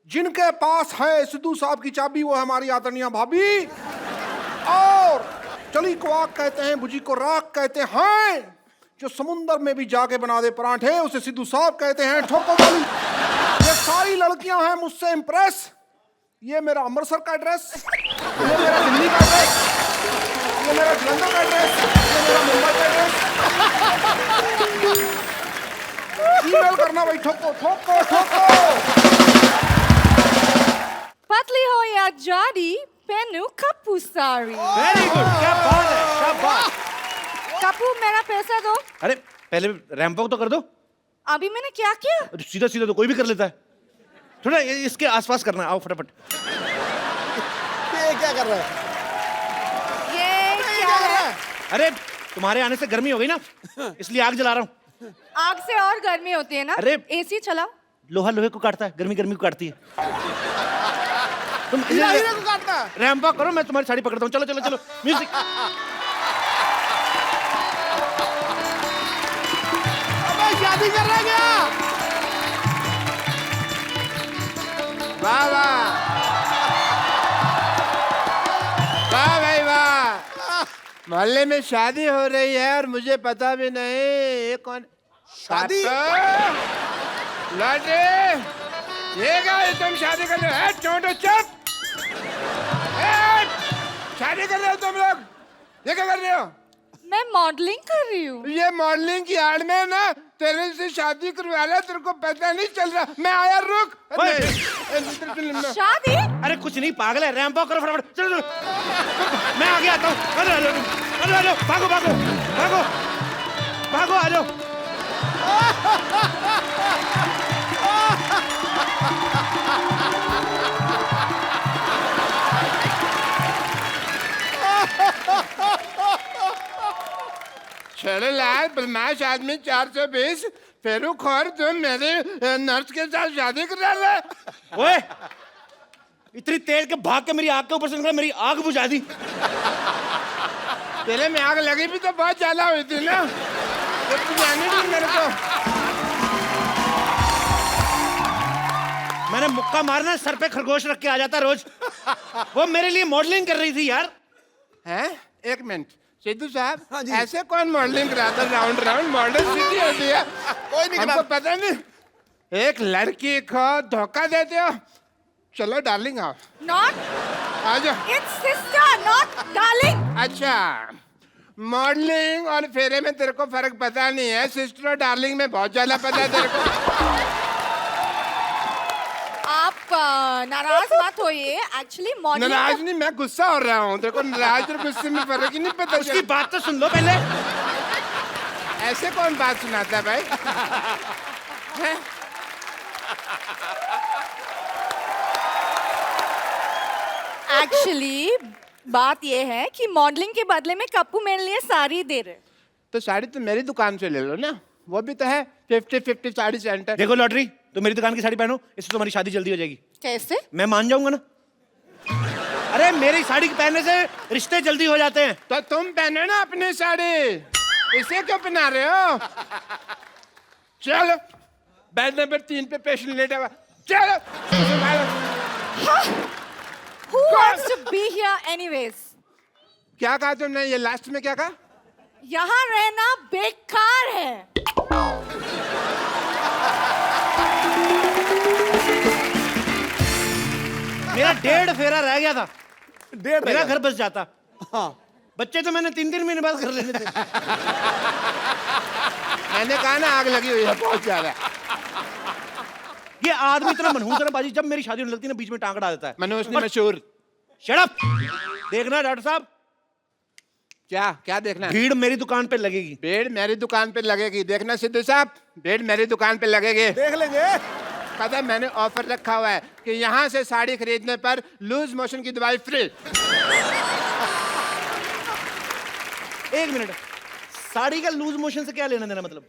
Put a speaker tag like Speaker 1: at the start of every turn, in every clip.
Speaker 1: जिनके पास है सिद्धू साहब की चाबी वो है हमारी आदरणीय भाभी। और चली को आग कहते हैं, भुजी को राख कहते हैं। जो समुंदर में भी जाके बना दे पराठे उसे सिद्धू साहब कहते हैं। ठोको वाली ये सारी लड़कियां हैं मुझसे इंप्रेस। ये मेरा अमृतसर का एड्रेस, ये मेरा दिल्ली का एड्रेस, ये मेरा जलंधर का एड्रेस, ये मेरा मुंबई का एड्रेस। ईमेल करना भाई, ठोको ठोको ठोको।
Speaker 2: पतली हो या जाडी पेनू कप्पू सारी।
Speaker 3: वेरी गुड, क्या बात है, शाबाश।
Speaker 2: कप्पू मेरा पैसा दो।
Speaker 3: अरे पहले रैंप वॉक तो कर दो।
Speaker 2: अभी मैंने क्या किया?
Speaker 3: सीधा सीधा तो कोई भी कर लेता है, थोड़ा इसके आसपास करना है। आओ फटाफट।
Speaker 4: ये क्या कर रहा है?
Speaker 2: ये क्या है?
Speaker 3: अरे तुम्हारे आने से गर्मी हो गई ना, इसलिए आग जला रहा हूँ।
Speaker 2: आग से और गर्मी होती है ना।
Speaker 3: अरे
Speaker 2: एसी चलाओ।
Speaker 3: लोहा लोहे को काटता है, गर्मी गर्मी को काटती है। तुम
Speaker 4: हीरा को काटना।
Speaker 3: रैंप वॉक करो, मैं तुम्हारी साड़ी पकड़ता हूँ। चलो चलो चलो, म्यूजिक।
Speaker 4: अबे शादी कर रहा है क्या?
Speaker 1: वाह वाह वाह भाई वाह। मोहल्ले में शादी हो रही है और मुझे पता भी नहीं। ये कौन
Speaker 4: शादी?
Speaker 1: लाडे ये क्या है, तुम शादी कर रहे हो? छोटो चुप। शादी कर रहे हो तुम लोग? ये क्या कर रहे हो?
Speaker 2: मैं मॉडलिंग कर रही हूँ।
Speaker 1: ये मॉडलिंग की आड़ में ना तेरे से शादी करवा लिया, तेरे को पता नहीं चल रहा। मैं आया, रुक।
Speaker 2: शादी?
Speaker 3: अरे कुछ नहीं, पागल है। रैंप वॉक करो फटाफट, चलो चलो। मैं आगे आता हूँ। अरे आ जाओ, आ जाओ, भागो भागो भागो भागो, आ जाओ।
Speaker 1: चलो लाल बदमाश आदमी 420 फेरू खोर, तुम मेरे नर्स के साथ शादी कर रहा है।
Speaker 3: ओए, इतनी तेज के भाग के मेरी आग के ऊपर से निकला, मेरी आग बुझा दी।
Speaker 1: तेरे में आग लगी भी तो बहुत ज्यादा हुई थी ना, जब तू जाने दी मेरे को।
Speaker 3: मैंने मुक्का मारना, सर पे खरगोश रख के आ जाता रोज। वो मेरे लिए मॉडलिंग कर रही थी यार।
Speaker 1: हैं? एक मिनट सिद्धू साहब,
Speaker 4: हाँ जी।
Speaker 1: ऐसे कौन मॉडलिंग कराता? राउंड राउंड मॉडल सीधी होती है।
Speaker 4: कोई नहीं
Speaker 1: हमको पता नहीं। एक लड़की को धोखा देते हो। चलो डार्लिंग आओ,
Speaker 2: Not.
Speaker 1: आ जाओ।
Speaker 2: It's sister, not darling.
Speaker 1: अच्छा, मॉडलिंग और फेरे में तेरे को फर्क पता नहीं है। सिस्टर और डार्लिंग में बहुत ज्यादा पता है तेरे को।
Speaker 2: आप नाराज मत होइए। एक्चुअली मॉडलिंग
Speaker 1: नाराज नहीं, मैं गुस्सा हो रहा हूँ। तेरे को नाराज और गुस्से में फर्क ही नहीं पता।
Speaker 3: उसकी बात तो सुन लो पहले।
Speaker 1: ऐसे कौन बात सुनाता है भाई? हैं?
Speaker 2: एक्चुअली बात ये है कि मॉडलिंग के बदले में कप्पू मेरे लिए साड़ी दे रहे।
Speaker 1: तो साड़ी तो मेरी दुकान से ले लो ना, वो भी तो है 50-50 साड़ी सेंटर।
Speaker 3: देखो लॉटरी, तुम मेरी दुकान की साड़ी पहनो, इससे तुम्हारी शादी जल्दी हो जाएगी।
Speaker 2: कैसे?
Speaker 3: मैं मान जाऊंगा ना। अरे मेरी साड़ी पहनने से रिश्ते जल्दी हो जाते हैं।
Speaker 1: तो तुम पहनो ना अपनी साड़ी, इसे क्यों पहना रहे हो? चलो बेड नंबर 3 पे पेशेंट लेटा हुआ। चलो।
Speaker 2: Who wants to be here anyways?
Speaker 1: क्या कहा तुमने? ये लास्ट में क्या कहा?
Speaker 2: यहाँ रहना बेकार है।
Speaker 3: मेरा 1.5 फेरा रह गया था,
Speaker 4: डेढ़
Speaker 3: मेरा घर बस जाता।
Speaker 4: हाँ।
Speaker 3: बच्चे तो मैंने 3-3 महीने बाद कर लेने थे।
Speaker 1: मैंने कहा ना आग लगी हुई है बहुत ज्यादा।
Speaker 3: ये आदमी इतना मनहूस है ना बाजी, जब मेरी शादी होने लगती है ना बीच में टांग अड़ा देता है।
Speaker 1: मनोज ने मशहूर।
Speaker 3: Shut up. देखना डॉक्टर साहब,
Speaker 1: क्या क्या देखना है?
Speaker 3: भीड़ मेरी दुकान पे लगेगी।
Speaker 1: भीड़ मेरी दुकान पे लगेगी। देखना सिद्धू साहब, भीड़ मेरी दुकान पे लगेगी।
Speaker 4: देख लेंगे।
Speaker 1: पता है मैंने ऑफर रखा हुआ है कि यहाँ से साड़ी खरीदने पर लूज मोशन की दवाई फ्री।
Speaker 3: 1 मिनट, साड़ी का लूज मोशन से क्या लेना देना? मतलब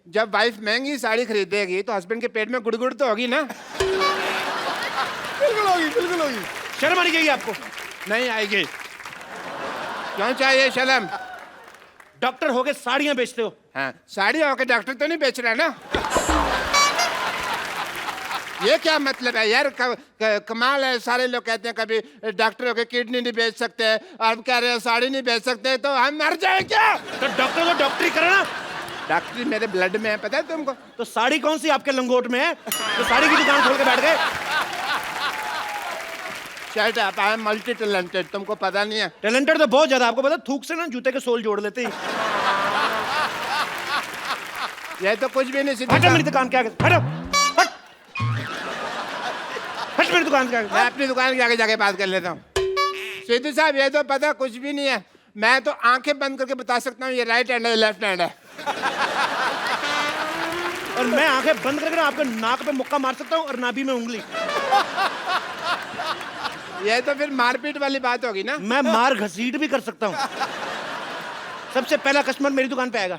Speaker 1: जब वाइफ महंगी साड़ी खरीदेगी तो हस्बैंड के पेट में गुड़गुड़ तो होगी ना।
Speaker 4: बिल्कुल होगी, बिल्कुल होगी।
Speaker 3: शर्म आनी चाहिए आपको।
Speaker 1: नहीं आएगी। क्यों चाहिए शर्म?
Speaker 3: डॉक्टर होके साड़ियां बेचते हो।
Speaker 1: हाँ, साड़ी होकर डॉक्टर तो नहीं बेच रहा ना।
Speaker 3: ये क्या मतलब है यार? कमाल है। सारे लोग कहते हैं कभी डॉक्टरों के किडनी नहीं बेच सकते, आप कह रहे हैं साड़ी नहीं बेच सकते, तो हम मर जाए क्या?
Speaker 5: तो डॉक्टर को डॉक्टरी करना।
Speaker 3: डॉक्टरी मेरे ब्लड में है, पता है तुमको?
Speaker 5: तो साड़ी कौन सी आपके लंगोट में है तो साड़ी की दुकान खोल के बैठ गए?
Speaker 3: Shut up, I am multi talented, तुमको पता नहीं है?
Speaker 5: टैलेंटेड तो बहुत ज्यादा, आपको पता थूक से ना जूते के सोल जोड़ लेते हैं।
Speaker 3: ये तो कुछ भी नहीं। सीधे
Speaker 5: हटो मेरी दुकान के आगे, हटो, हट हट मेरी दुकान के आगे।
Speaker 3: मैं अपनी दुकान के आगे जाके बात कर लेता हूँ। सीधू साहब, ये तो पता कुछ भी नहीं है। मैं तो आंखें बंद करके बता सकता हूँ ये राइट हैंड है, लेफ्ट हैंड है।
Speaker 5: और मैं आंखें बंद करके ना आपके नाक पे मुक्का मार सकता हूँ और नाभि में उंगली।
Speaker 3: ये तो फिर मारपीट वाली बात होगी ना।
Speaker 5: मैं मार घसीट भी कर सकता हूँ। सबसे पहला कस्टमर मेरी दुकान पे आएगा।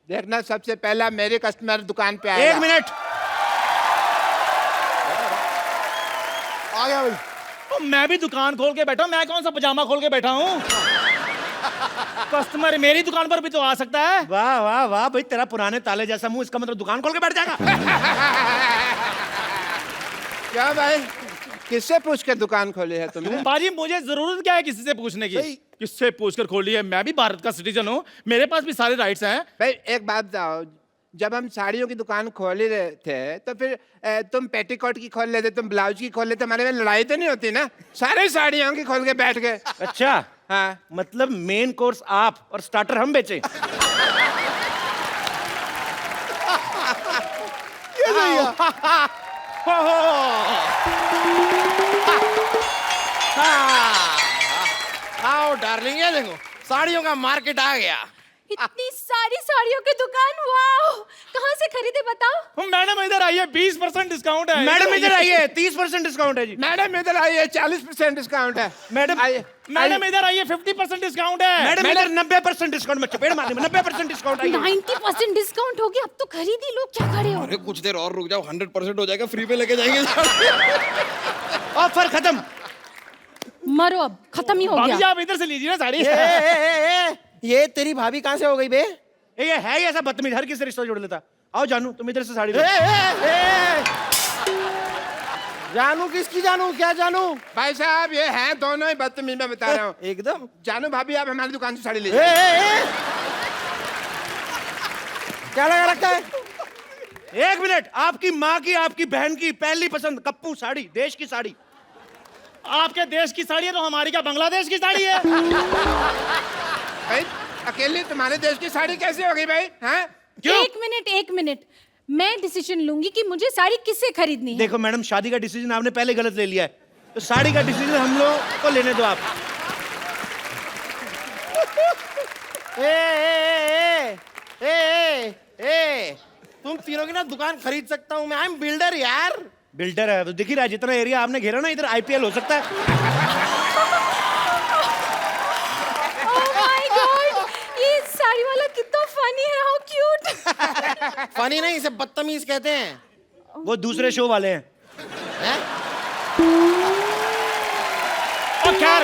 Speaker 3: देखना, सबसे पहला मेरे कस्टमर दुकान पे आएगा।
Speaker 5: 1 मिनट।
Speaker 4: आ गया भाई।
Speaker 6: तो मैं भी दुकान खोल के बैठा हूं, मैं कौन सा पजामा खोल के बैठा हूं? कस्टमर मेरी दुकान पर भी तो आ सकता है।
Speaker 5: वाह वाह वाह भाई, तेरा पुराने ताले जैसा मुंह, इसका मतलब दुकान खोल के बैठ जाएगा।
Speaker 3: क्या भाई, किससे पूछ कर दुकान खोली है तुमने?
Speaker 6: बाजी मुझे जरूरत क्या है किसी से पूछने की?
Speaker 4: सही।
Speaker 6: किससे पूछकर खोली है? मैं भी भारत का सिटीजन हूँ, मेरे पास भी सारे राइट्स हैं।
Speaker 3: भाई एक बात बताओ, जब हम साड़ियों की दुकान खोल ही रहे थे तो फिर तुम पेटीकोट की खोल लेते, तुम ब्लाउज की खोल लेते, हमारे में लड़ाई तो नहीं होती ना? सारे साड़ियों की खोल के बैठ गए।
Speaker 5: अच्छा,
Speaker 3: हाँ,
Speaker 5: मतलब मेन कोर्स आप और स्टार्टर हम बेचे।
Speaker 4: ये सही है।
Speaker 5: आओ डार्लिंग, ये देखो साड़ियों का मार्केट आ गया।
Speaker 2: इतनी सारी साड़ियों की दुकान, वाओ! कहाँ से खरीदे बताओ?
Speaker 6: मैडम इधर आइए, 20% डिस्काउंट है।
Speaker 5: मैडम इधर आइए, 30% डिस्काउंट है जी।
Speaker 3: मैडम इधर आइए, 40% डिस्काउंट है।
Speaker 5: मैडम
Speaker 3: आइए,
Speaker 6: मैडम इधर आइए, 50% डिस्काउंट है।
Speaker 5: मैडम इधर 90% डिस्काउंट में चपेट मारने में 90% डिस्काउंट आइए।
Speaker 2: 90% डिस्काउंट हो गया, अब तो खरीदी लो, क्या खड़े हो?
Speaker 4: अरे कुछ देर और रुक जाओ, 100% हो जाएगा, फ्री पे लेके जाएंगे।
Speaker 5: ऑफर खत्म।
Speaker 2: मरो, अब खत्म ही हो
Speaker 6: भाभी जी
Speaker 2: गया।
Speaker 6: आप इधर से लीजिए ना साड़ी।
Speaker 5: ये तेरी भाभी कहाँ से हो गई बे? ये है ही ऐसा बदतमीज, हर किसी से रिश्ता जोड़ लेता। आओ जानू, तुम इधर से साड़ी लो। जानू किसकी जानू? क्या जानू?
Speaker 3: भाई साहब ये हैं दोनों ही बदतमीज, मैं बता रहा हूँ।
Speaker 5: एकदम।
Speaker 3: जानू भाभी, आप हमारी दुकान से साड़ी लीजिए।
Speaker 5: क्या लगा रखा है? 1 मिनट। आपकी माँ की, आपकी बहन की पहली पसंद कप्पू साड़ी, देश की साड़ी।
Speaker 6: आपके देश की साड़ी है तो हमारी क्या बांग्लादेश की साड़ी है?
Speaker 3: भाई अकेले तुम्हारे देश की साड़ी कैसे होगी भाई? हैं?
Speaker 2: एक मिनट, मैं डिसीजन लूंगी कि मुझे साड़ी किससे खरीदनी है।
Speaker 5: देखो मैडम, शादी का डिसीजन आपने पहले गलत ले लिया है, तो साड़ी का डिसीजन हम लोग को लेने दो आप।
Speaker 7: तुम तीनों की ना दुकान खरीद सकता हूँ मैं। आई एम बिल्डर यार।
Speaker 5: बिल्डर है तो दिख ही रहा है, जितना एरिया आपने घेरा ना, इधर आईपीएल हो सकता है।
Speaker 2: Oh my God! ये साड़ी वाला कितना फनी है, हाउ क्यूट।
Speaker 7: फनी नहीं, इसे बदतमीज कहते हैं।
Speaker 5: वो दूसरे शो वाले हैं।
Speaker 6: और खैर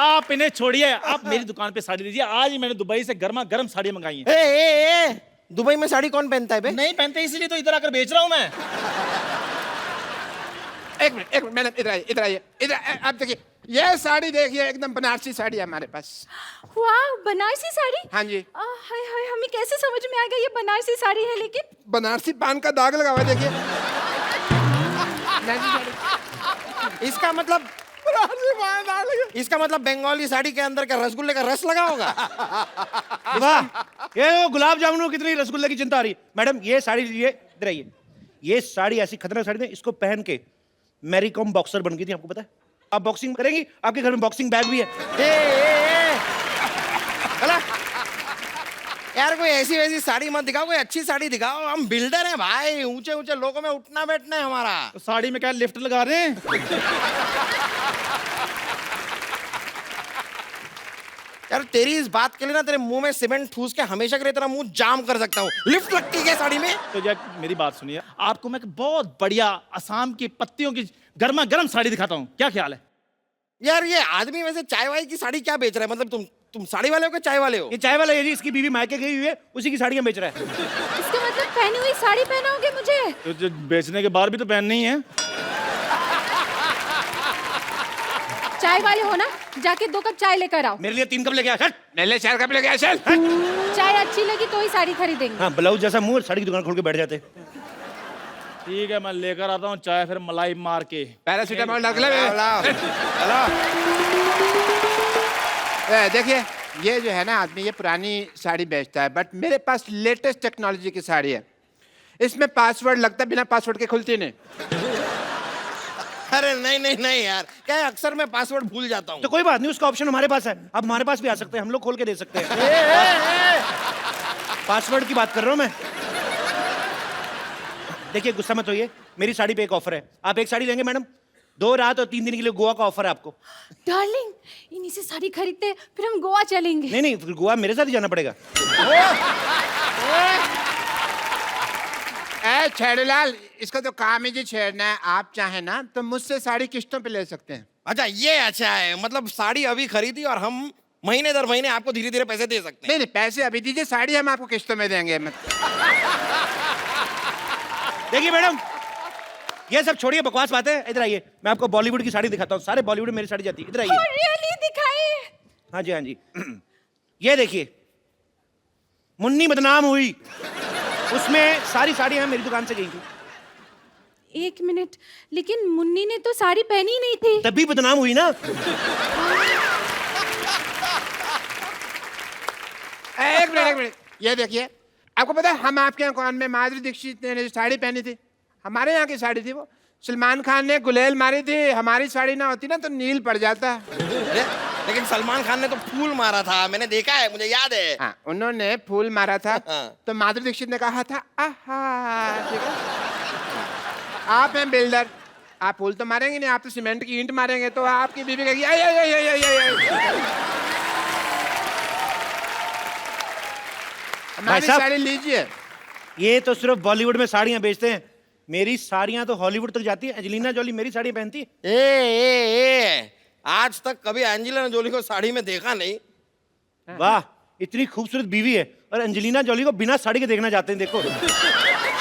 Speaker 6: आप इन्हें छोड़िए, आप मेरी दुकान पे साड़ी लीजिए। आज ही मैंने दुबई से गर्मा गर्म साड़ी मंगाई है।
Speaker 7: ए, दुबई में साड़ी कौन पहनता है बे?
Speaker 6: नहीं पहनते, इसीलिए तो इधर आकर बेच रहा हूँ मैं।
Speaker 3: एक मिनट मैडम, इधर आइए। आप देखिए, ये साड़ी देखिए, एकदम बनारसी साड़ी है हमारे पास।
Speaker 2: वाह, बनारसी साड़ी।
Speaker 3: हाँ जी।
Speaker 2: हाय हाय, हमें कैसे समझ में आ गया ये बनारसी साड़ी है? लेकिन
Speaker 3: बनारसी पान का दाग लगा हुआ है, देखिए।
Speaker 7: इसका मतलब बंगाली साड़ी के अंदर का रसगुल्ले का रस लगा होगा।
Speaker 5: वाह, ये गुलाब जामुन कितनी रसगुल्ले की चिंता आ रही है। मैडम ये साड़ी लीजिए, इधर आइए। ये साड़ी ऐसी खतरनाक साड़ी है, इसको पहन के मैरी कॉम बॉक्सर बन गई थी, आपको पता है? आप बॉक्सिंग करेंगी, आपके घर में बॉक्सिंग बैग भी है।
Speaker 7: यार कोई ऐसी वैसी साड़ी मत दिखाओ, कोई अच्छी साड़ी दिखाओ। हम बिल्डर हैं भाई, ऊंचे ऊंचे लोगों में उठना बैठना है हमारा।
Speaker 6: तो साड़ी में क्या लिफ्ट लगा रहे हैं?
Speaker 7: यार तेरी इस बात के लिए ना तेरे मुंह में सीमेंट ठूस के हमेशा के लिए तेरा मुंह जाम कर सकता हूँ। लिफ्ट लगती है साड़ी में?
Speaker 6: तो जब मेरी बात सुनिए, आपको मैं एक बहुत बढ़िया असम की पत्तियों की गर्मा गर्म साड़ी दिखाता हूँ, क्या ख्याल है?
Speaker 7: यार ये आदमी वैसे चाय वाय की साड़ी क्या बेच रहा है? मतलब तुम साड़ी वाले हो कि चाय वाले हो?
Speaker 5: ये चाय वाला है जी, इसकी बीवी मायके गई हुई है, उसी की साड़ियां बेच रहा है।
Speaker 2: इसका मतलब पहनी हुई साड़ी पहनाओगे मुझे?
Speaker 6: तो जो बेचने के बाद भी तो पहननी ही है।
Speaker 2: चाय वाले हो ना, जाके 2 कप चाय लेकर आओ।
Speaker 5: मेरे लिए 3 कप लेके आ, चल।
Speaker 3: मेरे लिए 4 कप लेके आ, चल।
Speaker 2: चाय अच्छी लगी तो ही साड़ी खरीदेंगे।
Speaker 5: हाँ, ब्लाउज जैसा मुंह, साड़ी की दुकान खोल के बैठ जाते।
Speaker 6: ठीक है, मैं लेकर आता हूँ चाय, फिर मलाई मार के।
Speaker 3: पैरासीटामोल रख ले। देखिए, ये जो है ना आदमी, ये पुरानी साड़ी बेचता है, बट मेरे पास लेटेस्ट टेक्नोलॉजी की साड़ी है। इसमें पासवर्ड लगता है, बिना पासवर्ड के खुलती नहीं।
Speaker 7: अरे नहीं नहीं नहीं यार, क्या है, अक्सर मैं पासवर्ड भूल जाता हूँ।
Speaker 5: तो कोई बात नहीं, उसका ऑप्शन हमारे पास है। अब हमारे पास भी आ सकते हैं, हम लोग खोल के दे सकते हैं। पासवर्ड की बात कर रहा हूँ मैं। देखिए, गुस्सा मत होइए, मेरी साड़ी पे एक ऑफर है। आप एक साड़ी लेंगे मैडम, 2 रात और 3 दिन के लिए गोवा का ऑफर है आपको।
Speaker 2: डार्लिंग, इन्हीं से साड़ी खरीदते फिर हम गोवा चलेंगे।
Speaker 5: नहीं नहीं, फिर गोवा मेरे साथ ही जाना पड़ेगा।
Speaker 3: ए छेड़ूलाल, इसका तो काम ही जी छेड़ना है। आप चाहे ना तो मुझसे साड़ी किस्तों पे ले सकते हैं।
Speaker 7: अच्छा, ये अच्छा है, मतलब साड़ी अभी खरीदी और हम महीने दर महीने आपको धीरे धीरे पैसे दे सकते हैं।
Speaker 3: नहीं नहीं, पैसे अभी दीजिए, साड़ी हम आपको किस्तों में देंगे।
Speaker 5: देखिए मैडम, ये सब छोड़िए, बकवास बातें। इधर आइए, मैं आपको बॉलीवुड की साड़ी दिखाता हूँ। सारे बॉलीवुड में मेरी साड़ी जाती है। इधर आइए।
Speaker 2: रियली दिखाइए।
Speaker 5: हाँ जी, हाँ जी। ये देखिए, मुन्नी बदनाम हुई, उसमें सारी साड़ियां मेरी दुकान से गई थी।
Speaker 2: 1 मिनट, लेकिन मुन्नी ने तो साड़ी पहनी नहीं थी।
Speaker 5: तभी बदनाम हुई ना।
Speaker 3: एक मिनट, ये देखिए, आपको पता है हम आपके यहाँ कौन में माधुरी दीक्षित ने जो साड़ी पहनी थी, हमारे यहाँ की साड़ी थी वो। सलमान खान ने गुलेल मारी थी, हमारी साड़ी ना होती ना तो नील पड़ जाता।
Speaker 7: लेकिन सलमान खान ने तो फूल मारा था, मैंने देखा है, मुझे याद है।
Speaker 3: हाँ, उन्होंने फूल मारा था
Speaker 7: हाँ।
Speaker 3: तो माधुरी दीक्षित ने कहा था आहा। ठीक है, आप हैं बिल्डर, आप फूल तो मारेंगे नहीं, आप तो सीमेंट की ईंट मारेंगे, तो आपकी बीवी कहेगी आई आई आई आई आई आई। हमारी
Speaker 5: साहब,
Speaker 3: साड़ी लीजिए।
Speaker 5: ये तो सिर्फ बॉलीवुड में साड़ियां बेचते हैं, मेरी साड़ियां तो हॉलीवुड तक जाती है। एंजेलिना जोली मेरी साड़ी पहनती है।
Speaker 7: ए, आज तक कभी एंजेलिना जोली को साड़ी में देखा नहीं।
Speaker 5: वाह, इतनी खूबसूरत बीवी है और एंजेलिना जोली को बिना साड़ी के देखना चाहते हैं। देखो,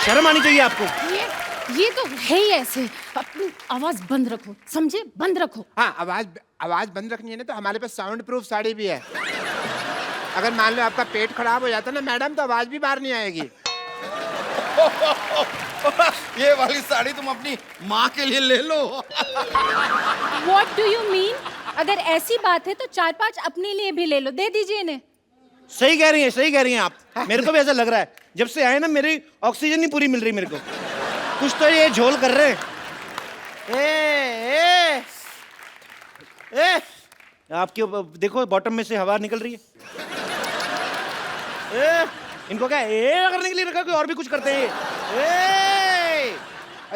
Speaker 5: शर्म आनी चाहिए आपको।
Speaker 2: ये तो है ही ऐसे। अपनी आवाज बंद रखो, समझे? बंद रखो।
Speaker 3: हाँ, आवाज बंद रखनी है ना, तो हमारे पास साउंड प्रूफ साड़ी भी है। अगर मान लो आपका पेट खराब हो जाता ना मैडम, तो आवाज भी बाहर नहीं आएगी।
Speaker 7: ये वाली साड़ी तुम अपनी माँ के लिए ले लो।
Speaker 2: What do you mean? अगर ऐसी बात है तो 4-5 अपने लिए भी ले लो, दे दीजिए इन्हें।
Speaker 5: सही कह रही हैं, सही कह रही हैं आप। मेरे को भी ऐसा लग रहा है, जब से आए ना मेरी ऑक्सीजन नहीं पूरी मिल रही मेरे को। कुछ तो ये झोल कर रहे हैं।
Speaker 7: ए, ए, ए,
Speaker 5: आपके देखो, बॉटम में से हवा निकल रही है। इनको क्या करने के लिए रखा, कोई और भी कुछ करते हैं।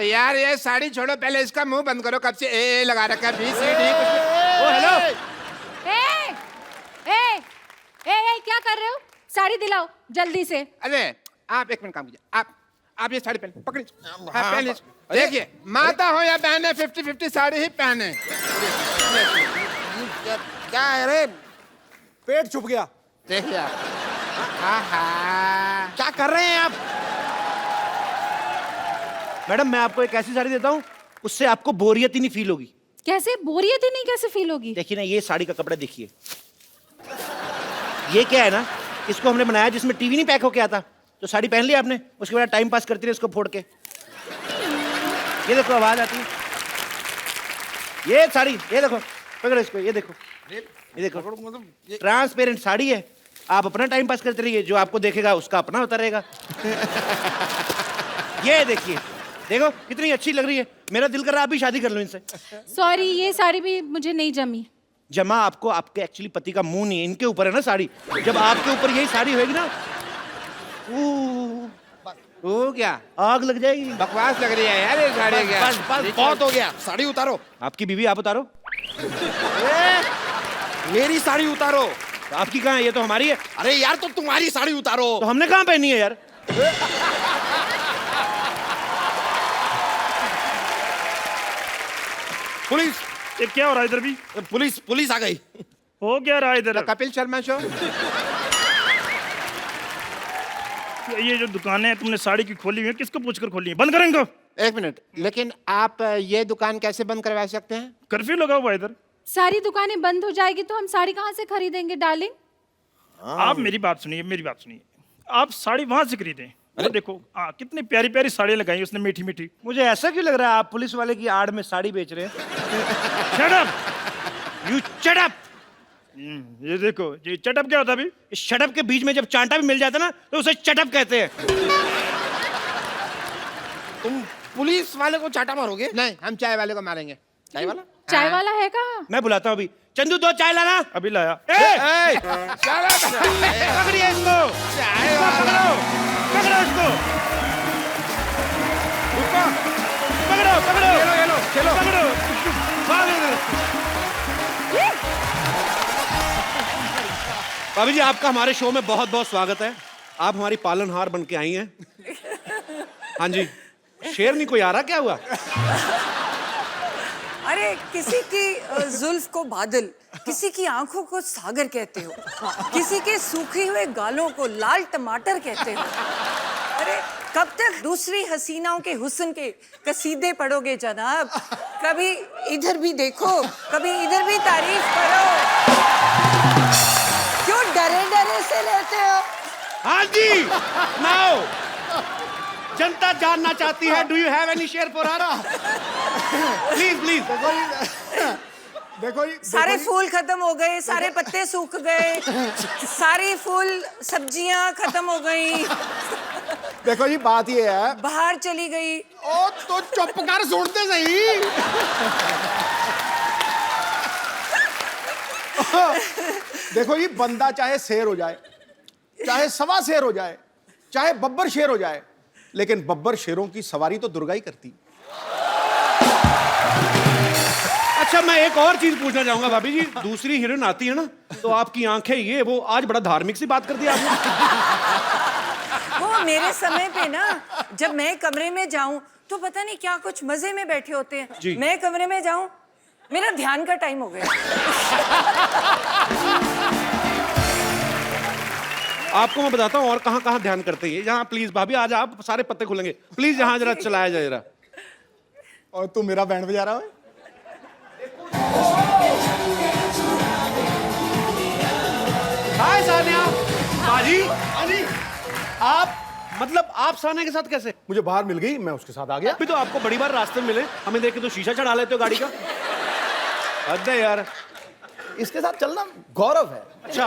Speaker 3: यार ये साड़ी छोड़ो, पहले इसका मुंह बंद करो। कब से ए लगा रखा है, BCD कुछ।
Speaker 5: ओ हेलो,
Speaker 2: ए, क्या कर रहे हो? साड़ी दिलाओ जल्दी से।
Speaker 3: अरे आप एक मिनट काम कीजिए, आप ये साड़ी पहन पकड़ी। हाँ, पहन लीजिए। देखिए, माता हो या बहने, 50-50 साड़ी ही पहने।
Speaker 7: क्या है रे,
Speaker 4: पेट छुप गया।
Speaker 3: देखिए आप,
Speaker 7: क्या कर रहे हैं आप?
Speaker 5: मैडम मैं आपको एक ऐसी साड़ी देता हूँ, उससे आपको बोरियत ही नहीं फील होगी।
Speaker 2: कैसे बोरियत ही नहीं कैसे फील होगी?
Speaker 5: देखिए ना, ये साड़ी का कपड़ा देखिए। ये क्या है ना, इसको हमने बनाया जिसमें टीवी नहीं पैक होके आता। तो साड़ी पहन ली आपने, उसके बाद टाइम पास करती रही इसको फोड़ के। ये देखो आवाज आती है। ये साड़ी, ये देखो, पकड़ो इसको, ये देखो, ये देखो, ट्रांसपेरेंट साड़ी है। आप अपना टाइम पास करते रहिए, जो आपको देखेगा उसका अपना होता रहेगा। ये देखिए, देखो कितनी अच्छी लग रही है। मेरा दिल कर रहा है आप भी शादी कर लो इनसे।
Speaker 2: सॉरी, ये साड़ी भी मुझे नहीं जमी।
Speaker 5: जमा आपको आपके एक्चुअली पति का मुंह नहीं है, इनके ऊपर है ना साड़ी। जब आपके ऊपर यही साड़ी होगी ना,
Speaker 3: हो गया,
Speaker 5: आग लग जाएगी।
Speaker 3: बकवास लग रही है यार ये साड़ी। क्या
Speaker 7: बस बस बहुत हो गया, साड़ी उतारो।
Speaker 5: आपकी बीवी आप उतारो।
Speaker 7: मेरी साड़ी उतारो।
Speaker 5: तो आपकी कहाँ है? ये तो हमारी है।
Speaker 7: अरे यार, तो तुम्हारी साड़ी उतारो।
Speaker 5: तो हमने कहाँ पहनी है यार?
Speaker 7: पुलिस,
Speaker 6: ये क्या हो रहा है इधर भी?
Speaker 7: पुलिस आ गई।
Speaker 6: हो क्या रहा है इधर?
Speaker 3: कपिल शर्मा शो।
Speaker 6: ये जो दुकानें हैं तुमने साड़ी की खोली हुई है, किसको पूछकर खोली है? बंद करें इनको।
Speaker 3: एक मिनट, लेकिन आप ये दुकान कैसे बंद करवा सकते हैं?
Speaker 6: कर्फ्यू लगा हुआ है इधर।
Speaker 2: सारी दुकानें बंद हो जाएगी तो हम साड़ी कहाँ से खरीदेंगे डार्लिंग?
Speaker 6: आप मेरी बात सुनिए, मेरी बात सुनिए। आप साड़ी वहां से खरीदें। अरे देखो कितनी प्यारी प्यारी साड़ियाँ लगाई उसने, मीठी मीठी।
Speaker 5: मुझे ऐसा क्यों लग रहा है आप पुलिस वाले की आड़ में साड़ी बेच रहे हैं?
Speaker 6: Shut up,
Speaker 5: you shut up.
Speaker 6: ये देखो, ये चटअप क्या होता है अभी?
Speaker 5: इस शटअप के बीच में जब चांटा भी मिल जाता है ना तो उसे चटअप कहते हैं।
Speaker 7: तुम पुलिस वाले को चाटा मारोगे?
Speaker 3: नहीं, हम चाय वाले को मारेंगे।
Speaker 7: चाय वाला?
Speaker 2: चाय वाला है कहाँ?
Speaker 5: मैं बुलाता हूँ अभी। चंदू 2 चाय लाना।
Speaker 6: अभी लाया।
Speaker 5: पकड़िए इसको, पकड़ो पकड़ो इसको, पकड़ो पकड़ो, चलो पकड़ो। भाभी जी, आपका हमारे शो में बहुत बहुत स्वागत है। आप हमारी पालनहार बन के आई हैं। हाँ जी, शेर नहीं कोई आ रहा, क्या हुआ?
Speaker 8: अरे किसी की जुल्फ को बादल, किसी की आंखों को सागर कहते हो, किसी के सूखे हुए गालों को लाल टमाटर कहते हो। अरे कब तक दूसरी हसीनाओं के हुस्न के कसीदे पढ़ोगे जनाब? कभी इधर भी देखो, कभी इधर भी तारीफ करो। क्यों डरे डरे से रहते हो?
Speaker 5: हाँ जी, नाउ जनता जानना चाहती है, do you have any share for her? Please please.
Speaker 1: देखो जी,
Speaker 8: सारे फूल खत्म हो गए, सारे पत्ते सूख गए, सारी फूल सब्जियां खत्म हो गई,
Speaker 1: देखो जी, बात ये है।
Speaker 8: बाहर चली गई।
Speaker 1: ओ तो चुप कर, सुनते सही। देखो जी, बंदा चाहे शेर हो जाए, चाहे सवा शेर हो जाए, चाहे बब्बर शेर हो जाए, लेकिन बब्बर शेरों की सवारी तो दुर्गा ही करती।
Speaker 5: अच्छा, मैं एक और चीज पूछना चाहूंगा भाभी जी। दूसरी हीरोइन आती है ना तो आपकी आंखें ये वो, आज बड़ा धार्मिक सी बात कर दी आपने।
Speaker 8: वो मेरे समय पे ना, जब मैं कमरे में जाऊं तो पता नहीं क्या कुछ मजे में बैठे होते हैं। मैं कमरे में जाऊं, मेरा ध्यान का टाइम हो गया।
Speaker 5: आपको मैं बताता हूँ और कहाँ कहाँ ध्यान करते हैं। यहाँ प्लीज भाभी, आज आप सारे पत्ते खुलेंगे प्लीज, यहाँ जरा चलाया जाए जरा।
Speaker 1: और तू मेरा बैंड बजा रहा है।
Speaker 5: हाय सानिया। बाजी, आप मतलब आप सानिया के साथ कैसे?
Speaker 1: मुझे बाहर मिल गई, मैं उसके साथ आ गया।
Speaker 5: अभी तो आपको बड़ी बार रास्ते में मिले, हमें देख के तो शीशा चढ़ा लेते हो गाड़ी का। हद है यार।
Speaker 1: इसके साथ चलना गौरव है।
Speaker 5: अच्छा,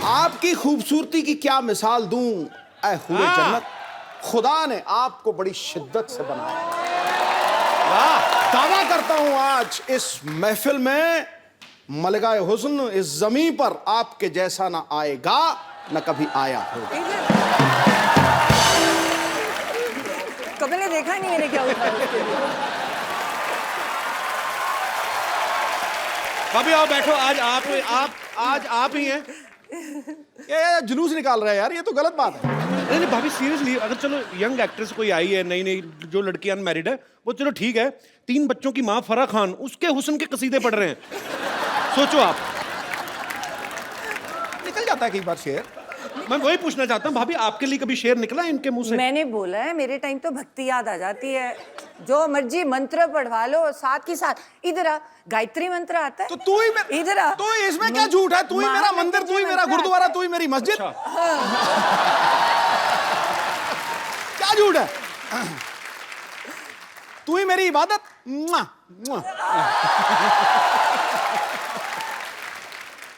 Speaker 1: आपकी खूबसूरती की क्या मिसाल दूं, ऐ हुए जन्नत, खुदा ने आपको बड़ी शिद्दत से बनाया। दावा करता हूं आज इस महफिल में मलगाए हुस्न इस जमीन पर आपके जैसा ना आएगा, न कभी आया होगा।
Speaker 8: कभी ने देखा नहीं मैंने क्या उठाया उसके लिए।
Speaker 5: भाभी आओ बैठो। आज आप ही हैं।
Speaker 1: ये जुलूस निकाल रहा है यार, ये तो गलत बात है।
Speaker 5: नहीं भाभी, सीरियसली, अगर चलो यंग एक्ट्रेस कोई आई है, नई नई जो लड़की अनमैरिड है, वो चलो ठीक है। 3 बच्चों की माँ फराह खान, उसके हुस्न के कसीदे पढ़ रहे हैं। सोचो आप,
Speaker 1: निकल जाता है कई बार शेर।
Speaker 5: मैं वही पूछना चाहता हूँ भाभी, आपके लिए कभी शेर निकला है इनके मुंह से?
Speaker 8: मैंने बोला है, मेरे टाइम तो भक्ति याद आ जाती है। जो मर्जी मंत्र पढ़वा लो, साथ के साथ इधर आ, गायत्री मंत्र आता है।
Speaker 1: तो तू ही
Speaker 8: इधर आ।
Speaker 1: तो इसमें क्या झूठ है? तू ही मेरा मंदिर, तू ही मेरा गुरुद्वारा, तू ही मेरी मस्जिद। क्या झूठ है? तू ही मेरी इबादत। मुआ, मुआ।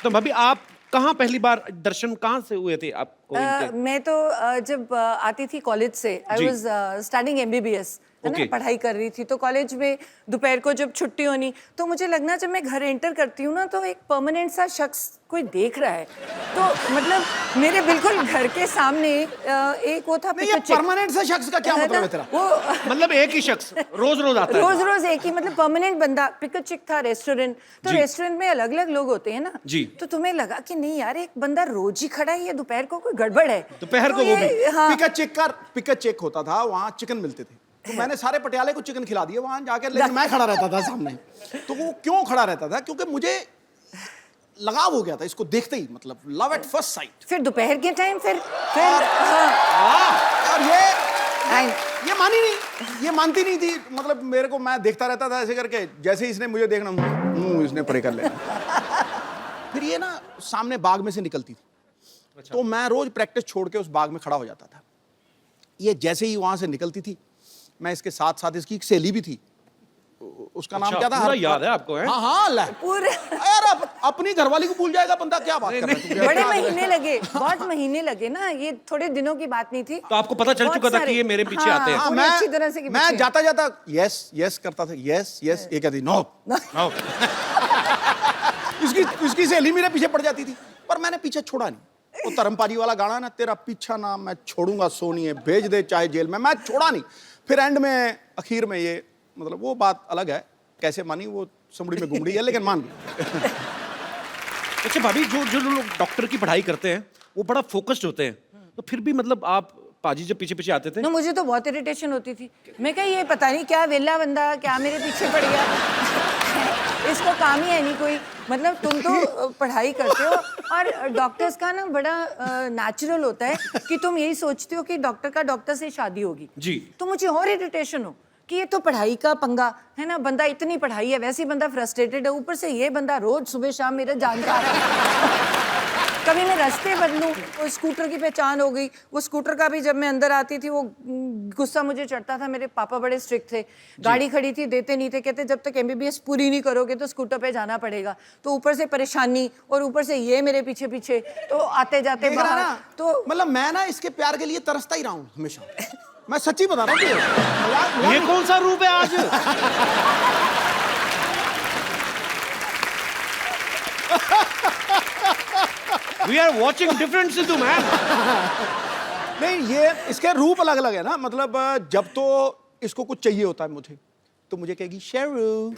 Speaker 5: तो भाभी आप कहाँ पहली बार दर्शन कहाँ से हुए थे आपको इनके?
Speaker 8: मैं तो जब आती थी कॉलेज से, आई वाज स्टडीइंग MBBS, है ना, पढ़ाई कर रही थी। तो कॉलेज में दोपहर को जब छुट्टी होनी तो मुझे लगना, जब मैं घर एंटर करती हूँ ना, तो एक परमानेंट सा शख्स कोई देख रहा है। तो मतलब मेरे बिल्कुल घर के सामने एक वो था।
Speaker 1: नहीं, ये परमानेंट से शख्स का क्या मतलब है तेरा?
Speaker 8: वो
Speaker 5: मतलब एक ही शख्स रोज रोज आता है?
Speaker 8: रोज रोज एक ही, मतलब परमानेंट बंदा। पिक अ चिक था रेस्टोरेंट, तो रेस्टोरेंट में अलग अलग लोग होते हैं ना
Speaker 5: जी।
Speaker 8: तो तुम्हें लगा कि नहीं यार, एक बंदा रोज ही खड़ा है, ये दोपहर को कोई गड़बड़ है।
Speaker 5: दोपहर
Speaker 8: तो
Speaker 5: को वो भी?
Speaker 8: हाँ।
Speaker 1: पिक अ चेक होता था, वहाँ चिकन मिलते थे। तो मैंने सारे पटियाले को चिकन खिला दिया वहां जाकर, लेकिन मैं खड़ा रहता था सामने। तो वो क्यों खड़ा रहता था? क्योंकि मुझे
Speaker 4: लगाव हो गया था इसको देखते ही, मतलब लव एट फर्स्ट साइट।
Speaker 8: फिर दोपहर के टाइम फिर हाँ,
Speaker 4: और ये मानी नहीं, ये मानती नहीं थी, मतलब मेरे को, मैं देखता रहता था ऐसे करके, जैसे ही इसने मुझे देखना इसने परे कर लेना। फिर ये ना सामने बाग में से निकलती थी, तो मैं रोज प्रैक्टिस छोड़ के उस बाग में खड़ा हो जाता था। ये जैसे ही वहां से निकलती थी, मैं इसके साथ साथ, इसकी एक सहेली भी थी, उसका नाम क्या था?
Speaker 5: पूरा याद है आपको? है?
Speaker 4: हाँ हाँ, ले
Speaker 8: पूरे
Speaker 4: यार अपनी घरवाली को भूल जाएगा बंदा, क्या बात कर रहा है?
Speaker 8: बड़े महीने लगे, बहुत महीने लगे ना, ये थोड़े दिनों की बात नहीं थी।
Speaker 5: तो आपको पता चल
Speaker 8: बहुत
Speaker 5: चुका था
Speaker 8: सारे।
Speaker 5: कि ये मेरे पीछे आते हैं?
Speaker 8: हाँ, पूरी अच्छी तरह से कि
Speaker 4: मैं
Speaker 8: पीछे।
Speaker 4: जाता जाता यस यस करता था, यस यस, ये कहती नो। इसकी सहेली मेरे पीछे पड़ जाती थी, पर मैंने पीछे छोड़ा नहीं। वो धर्मपाजी वाला गाना ना, तेरा पीछा ना मैं छोड़ूंगा सोनिए, भेज दे चाहे जेल में, मैं छोड़ा नहीं। फिर एंड में, आखिर में, ये मतलब वो बात अलग है, कैसे मानी वो सुमड़ी में घुमड़ी है, लेकिन मान गई।
Speaker 5: अच्छा भाभी, जो लोग डॉक्टर की पढ़ाई करते हैं वो बड़ा फोकस्ड होते हैं, तो फिर भी मतलब आप पाजी जब पीछे पीछे आते थे?
Speaker 8: ना, मुझे तो बहुत इरिटेशन होती थी। मैं कहा ये पता नहीं क्या वेला बंदा क्या मेरे पीछे पड़ गया, इसको काम ही है नहीं कोई। मतलब तुम तो पढ़ाई करते हो, और डॉक्टर्स का ना बड़ा नेचुरल होता है कि तुम यही सोचते हो कि डॉक्टर का डॉक्टर से शादी होगी
Speaker 5: जी।
Speaker 8: तो मुझे और इरिटेशन हो कि ये तो पढ़ाई का पंगा है ना, बंदा इतनी पढ़ाई है, वैसे ही बंदा फ्रस्ट्रेटेड है, ऊपर से ये बंदा रोज सुबह शाम मेरे जान का कभी मैं रास्ते बदलूं, वो स्कूटर की पहचान हो गई। वो स्कूटर का भी जब मैं अंदर आती थी, वो गुस्सा मुझे चढ़ता था। मेरे पापा बड़े स्ट्रिक्ट थे, गाड़ी खड़ी थी देते नहीं थे, कहते जब तक MBBS पूरी नहीं करोगे तो स्कूटर पे जाना पड़ेगा। तो ऊपर से परेशानी, और ऊपर से ये मेरे पीछे पीछे, तो आते जाते
Speaker 4: देख रहा
Speaker 8: बाहर
Speaker 4: ना,
Speaker 8: तो
Speaker 4: मतलब मैं ना इसके प्यार के लिए तरसता ही रहा हूँ हमेशा। मैं सच्ची बता रहा हूँ।
Speaker 5: ये कौन सा रूप है आज? We are watching different Sidhu, man.
Speaker 4: नहीं, ये इसके रूप अलग अलग है ना, मतलब जब तो इसको कुछ चाहिए होता है मुझे, तो मुझे कहेगी शेरू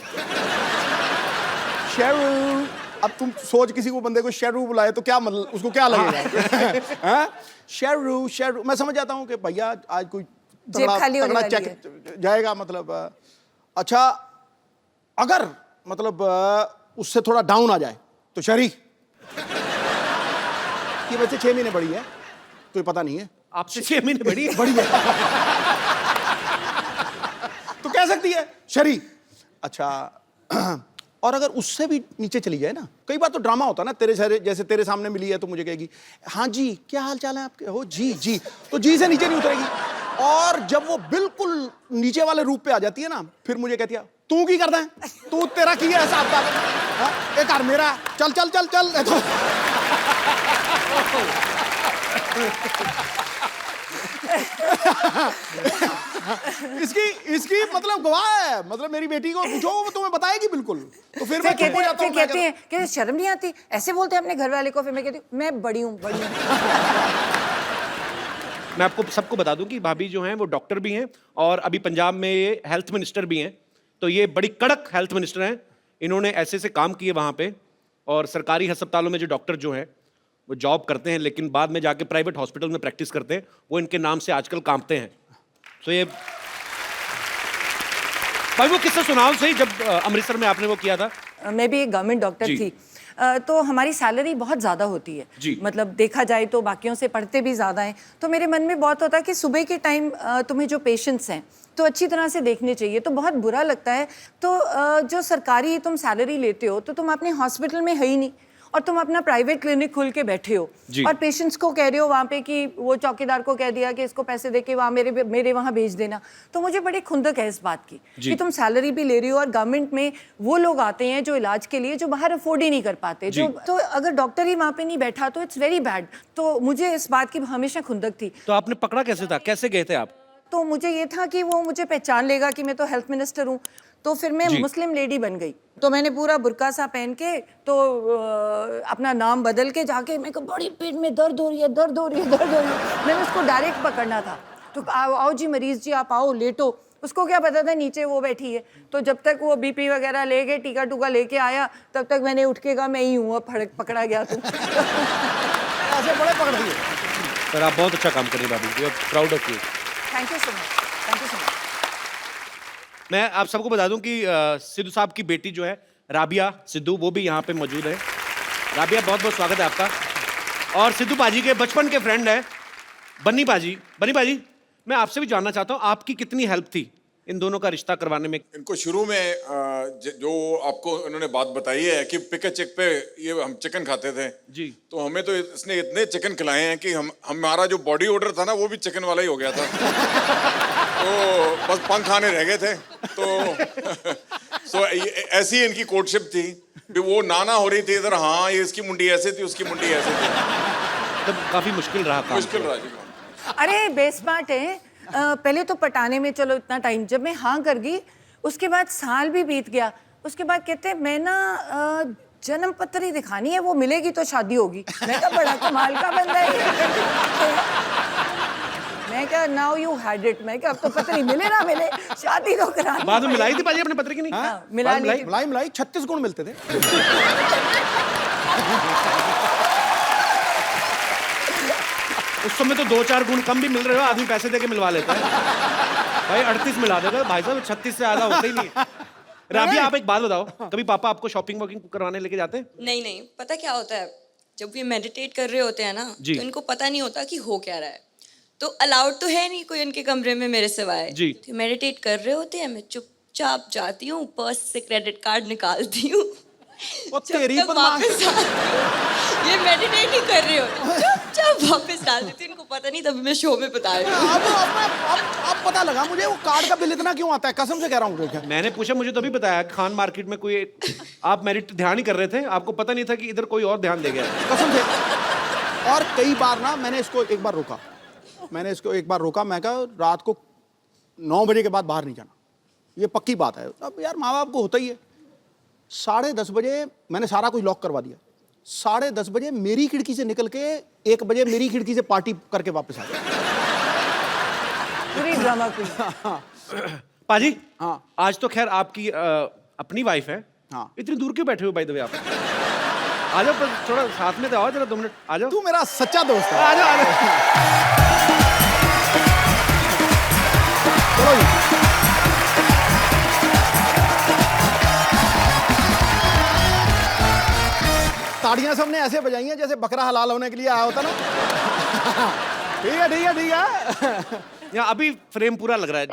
Speaker 4: शेरू। अब तुम सोच, किसी को बंदे को शेरू बुलाए तो क्या मतलब, उसको क्या लगेगा? हाँ? शेरू शेरू, मैं समझ जाता हूँ कि भैया आज कोई
Speaker 8: जेब खाली होने वाली
Speaker 4: चेक जाएगा, मतलब अच्छा अगर मतलब उससे थोड़ा डाउन आ जाए तो शरी, ये बच्चे 6 महीने बड़ी है तो ये पता नहीं है,
Speaker 5: आपसे 6 महीने बड़ी है?
Speaker 4: बड़ी है तो कह सकती है शरी। अच्छा और अगर उससे भी नीचे चली जाए ना, कई बार तो ड्रामा होता है ना, तेरे सारे जैसे तेरे सामने मिली है तो मुझे कहेगी हाँ जी क्या हाल चाल है आपके, हो जी जी, तो जी से नीचे नहीं उतरेगी। और जब वो बिल्कुल नीचे वाले रूप पे आ जाती है ना, फिर मुझे कहती है तू की करता है, तू तेरा की है हिसाब का, एक कार मेरा, चल चल चल चल। इसकी मतलब गवाह है, मतलब मेरी बेटी को पूछो वो तुम्हें बताएगी बिल्कुल। तो फिर मैं चुप हो जाता हूं,
Speaker 8: कहते हैं कि शर्म नहीं आती, ऐसे बोलते हैं अपने घर वाले को। फिर मैं कहती हूँ मैं बड़ी हूँ, बड़ी हूँ।
Speaker 5: मैं आपको सबको बता दूं कि भाभी जो हैं वो डॉक्टर भी हैं और अभी पंजाब में ये हेल्थ मिनिस्टर भी हैं, तो ये बड़ी कड़क हेल्थ मिनिस्टर हैं। इन्होंने ऐसे ऐसे काम किए वहाँ पे, और सरकारी अस्पतालों में जो डॉक्टर जो हैं वो जॉब करते हैं लेकिन बाद में जाके प्राइवेट हॉस्पिटल में प्रैक्टिस करते हैं, वो इनके नाम से आजकल कांपते हैं। तो ये भाई वो किस्सा सुनाओ सही, जब अमृतसर में आपने वो किया था।
Speaker 8: मैं भी एक गवर्नमेंट डॉक्टर थी, तो हमारी सैलरी बहुत ज़्यादा होती है
Speaker 5: जी।
Speaker 8: मतलब देखा जाए तो बाकियों से पढ़ते भी ज़्यादा हैं। तो मेरे मन में बहुत होता है कि सुबह के टाइम तुम्हें जो पेशेंट्स हैं तो अच्छी तरह से देखने चाहिए, तो बहुत बुरा लगता है। तो जो सरकारी तुम सैलरी लेते हो तो तुम अपने हॉस्पिटल में है ही नहीं, और तुम अपना प्राइवेट क्लिनिक खोल के बैठे हो और पेशेंट्स को कह रहे हो वहाँ पे कि वो चौकीदार को कह दिया कि इसको पैसे देके वहाँ मेरे वहाँ भेज देना। तो मुझे बड़ी खुंदक है इस बात की कि तुम सैलरी भी ले रही हो और गवर्नमेंट में वो लोग आते हैं जो इलाज के लिए जो बाहर अफोर्ड ही नहीं कर पाते, जो तो अगर डॉक्टर ही वहाँ पे नहीं बैठा तो इट्स वेरी बैड। तो मुझे इस बात की हमेशा खुंदक थी।
Speaker 5: तो आपने पकड़ा कैसे था, कैसे गए थे आप?
Speaker 8: तो मुझे ये था कि वो मुझे पहचान लेगा कि मैं तो हेल्थ मिनिस्टर हूँ, तो फिर मैं मुस्लिम लेडी बन गई। तो मैंने पूरा बुर्का सा पहन के तो अपना नाम बदल के जाके, मैं बड़ी पेट में दर्द हो रही है, दर्द हो रही है, दर्द हो रही है। मैंने उसको डायरेक्ट पकड़ना था, तो आओ जी मरीज जी आप आओ लेटो। उसको क्या पता था नीचे वो बैठी है। तो जब तक वो BP वगैरह लेके टीका टूका लेके आया तब तक मैंने उठ के कहा मैं ही हूँ, पकड़ा गया तुम।
Speaker 4: ऐसे बड़े पकड़ दिए।
Speaker 5: सर आप बहुत अच्छा काम कर रही हैं भाभी, we are proud of you.
Speaker 8: Thank you so much, thank you so much.
Speaker 5: मैं आप सबको बता दूं कि सिद्धू साहब की बेटी जो है राबिया सिद्धू, वो भी यहाँ पे मौजूद है। राबिया, बहुत बहुत स्वागत है आपका। और सिद्धू पाजी के बचपन के फ्रेंड है बन्नी पाजी। बन्नी पाजी, मैं आपसे भी जानना चाहता हूँ आपकी कितनी हेल्प थी इन दोनों का रिश्ता करवाने में?
Speaker 9: इनको शुरू में जो आपको उन्होंने बात बताई है कि पिक चेक पे ये हम चिकन खाते थे
Speaker 5: जी।
Speaker 9: तो हमें तो इसने इतने चिकन खिलाए हैं कि हमारा जो बॉडी ऑर्डर था ना वो भी चिकन वाला ही हो गया था। तो बस पंख आने रह गए थे। तो ऐसी इनकी कोर्टशिप थी कि वो नाना हो रही थी इधर, हाँ ये इसकी मुंडी ऐसे थी उसकी मुंडी ऐसे थी।
Speaker 5: तब काफी मुश्किल रहा काम।
Speaker 9: मुश्किल रहा जी।
Speaker 8: अरे बेस्मार्ट है। पहले तो पटाने में चलो इतना टाइम, जब मैं हाँ कर गई उसके बाद साल भी बीत गया। उसके बाद कहते मैं ना जन्म पत्र ही दिखानी है, वो मिलेगी तो शादी होगी। मैं कहा बड़ा कमाल का बंदा है ये। मैं कहा नाउ यू हैड इट। मैं कहा अब तो पत्र ही मिले ना मिले, शादी तो करा।
Speaker 5: बाद में मिलाई थी पाजी अपने पत्र की नहीं?
Speaker 8: हाँ, मिला ली।
Speaker 4: मलाई 36 गुण मिलते थे।
Speaker 5: उस समय तो 2-4 गुण कम भी मिल रहे हो, आदमी पैसे देके मिलवा लेता है। भाई 38 मिला देगा भाई साहब, 36 से ज्यादा होता ही नहीं है। राबिया, आप एक बात बताओ, कभी पापा आपको शॉपिंग वॉकिंग करवाने लेके जाते हैं?
Speaker 10: नहीं नहीं, पता क्या होता है, जब ये मेडिटेट कर रहे होते हैं ना तो इनको पता नहीं होता कि हो क्या रहा है। तो अलाउड तो है नहीं कोई उनके कमरे में मेरे सिवाय
Speaker 5: जी।
Speaker 10: तो मेडिटेट कर रहे होते हैं, मैं चुपचाप जाती हूँ, पर्स से क्रेडिट कार्ड निकालती हूँ।
Speaker 4: वो
Speaker 10: जब
Speaker 4: तेरी
Speaker 10: तक
Speaker 4: बदमाश।
Speaker 10: वापस आती हूँ, ये मेडिटेट ही कर रहे हो, चुपचाप वापस डाल देती हूँ। इनको पता नहीं, तभी मैं शो में बता रही हूँ।
Speaker 4: अब पता लगा मुझे वो कार्ड का बिल इतना क्यों आता है, कसम से कह रहा हूँ।
Speaker 5: मैंने पूछा, मुझे तभी बताया खान मार्केट में कोई आप मेरिट ध्यान ही कर रहे थे, आपको पता नहीं था कि इधर कोई और ध्यान दे गया।
Speaker 4: कसम से। और कई बार ना मैंने इसको एक बार रोका, मैं कहा रात को 9 बजे के बाद बाहर नहीं जाना, ये पक्की बात है। अब यार माँ बाप को होता ही है। 10:30 बजे मैंने सारा कुछ लॉक करवा दिया। 10:30 बजे मेरी खिड़की से निकल के 1 बजे मेरी खिड़की से पार्टी करके वापस आ गया।
Speaker 8: पूरी ड्रामा क्वीन।
Speaker 5: पाजी,
Speaker 4: हाँ।
Speaker 5: आज तो खैर आपकी अपनी वाइफ है।
Speaker 4: हाँ।
Speaker 5: इतनी दूर क्यों बैठे हो बाय द वे आप? आ जाओ, पर थोड़ा साथ में तो आओ, जरा 2 मिनट आ जाओ।
Speaker 4: तू मेरा सच्चा दोस्त है।
Speaker 5: आ जाओ, आ जाओ।
Speaker 4: चलो जी। ताड़ियां सबने ऐसे बजाई हैं जैसे बकरा हलाल होने के लिए आया होता ना। ठीक है ठीक है ठीक है।
Speaker 5: यहाँ अभी फ्रेम पूरा लग रहा है।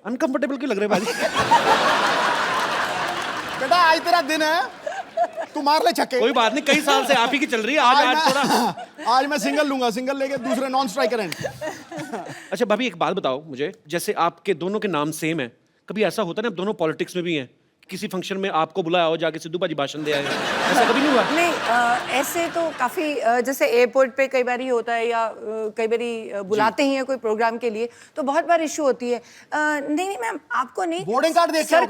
Speaker 5: अनकंफर्टेबल क्यों लग रहे हैं बाजी?
Speaker 4: बेटा आज तेरा दिन है, तू मार ले छक्के।
Speaker 5: कोई बात नहीं, कई साल से आप ही की चल रही है। आज थोड़ा
Speaker 4: आज मैं सिंगल लूंगा, सिंगल लेके दूसरे नॉन स्ट्राइकर एंड।
Speaker 5: अच्छा भाभी, एक बात बताओ मुझे, जैसे आपके दोनों के नाम सेम है, कभी ऐसा होता है ना, आप दोनों पॉलिटिक्स में भी हैं, किसी फंक्शन में आपको बुलाया हो, जाके सिद्धू पाजी भाषण दे आए, ऐसा कभी नहीं हुआ?
Speaker 8: नहीं, ऐसे तो काफ़ी जैसे एयरपोर्ट पे कई बार ही होता है, या कई बार बुलाते ही हैं कोई प्रोग्राम के लिए, तो बहुत बार इशू होती है। नहीं नहीं मैम, आपको नहीं,
Speaker 4: बोर्डिंग कार्ड देख
Speaker 8: सर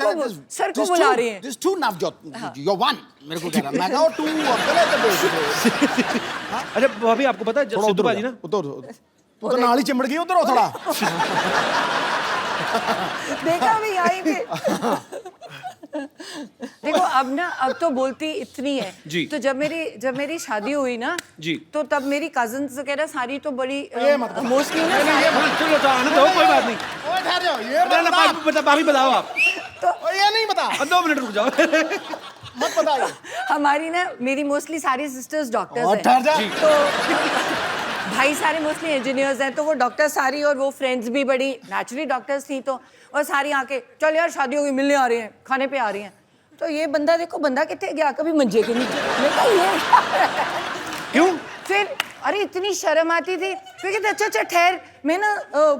Speaker 8: को बुला रहे हैं।
Speaker 4: This to Navjot, you won मेरे को कह रहा, मैं कहा टू गलत है।
Speaker 5: अच्छा भाभी, आपको पता है सिद्धू पाजी ना,
Speaker 4: उधर तू तो नाली चिमड़ गई उधर हो थोड़ा।
Speaker 8: देखा भी आई पे। देखो अब तो बोलती इतनी है
Speaker 5: जी।
Speaker 8: तो जब मेरी शादी हुई ना
Speaker 5: जी,
Speaker 8: तो तब मेरी कजिन्स वगैरह सारी तो बड़ी मोस्टली ना
Speaker 5: चलो तो आने दो, कोई बात नहीं।
Speaker 4: ओए ठहर जाओ, ये
Speaker 5: भाभी बताओ आप।
Speaker 4: तो ये नहीं बता,
Speaker 5: 2 मिनट रुक जाओ।
Speaker 4: मत बताइए।
Speaker 8: हमारी ना मेरी मोस्टली सारी सिस्टर्स डॉक्टर्स
Speaker 4: और ठहर जा।
Speaker 8: हैं, तो भाई सारे मोस्टली इंजीनियर्स हैं, तो वो डॉक्टर सारी, और वो फ्रेंड्स भी बड़ी नेचुरली डॉक्टर्स थी, तो और सारी आके चल यार शादी होगी, मिलने आ रही हैं, खाने पे आ रही हैं। तो ये बंदा देखो, बंदा कितने गया कभी मंजे के नीचे। मैं कहा ये
Speaker 5: क्यों?
Speaker 8: फिर अरे इतनी शर्म आती थी, फिर कहते अच्छा ठहर, मैं ना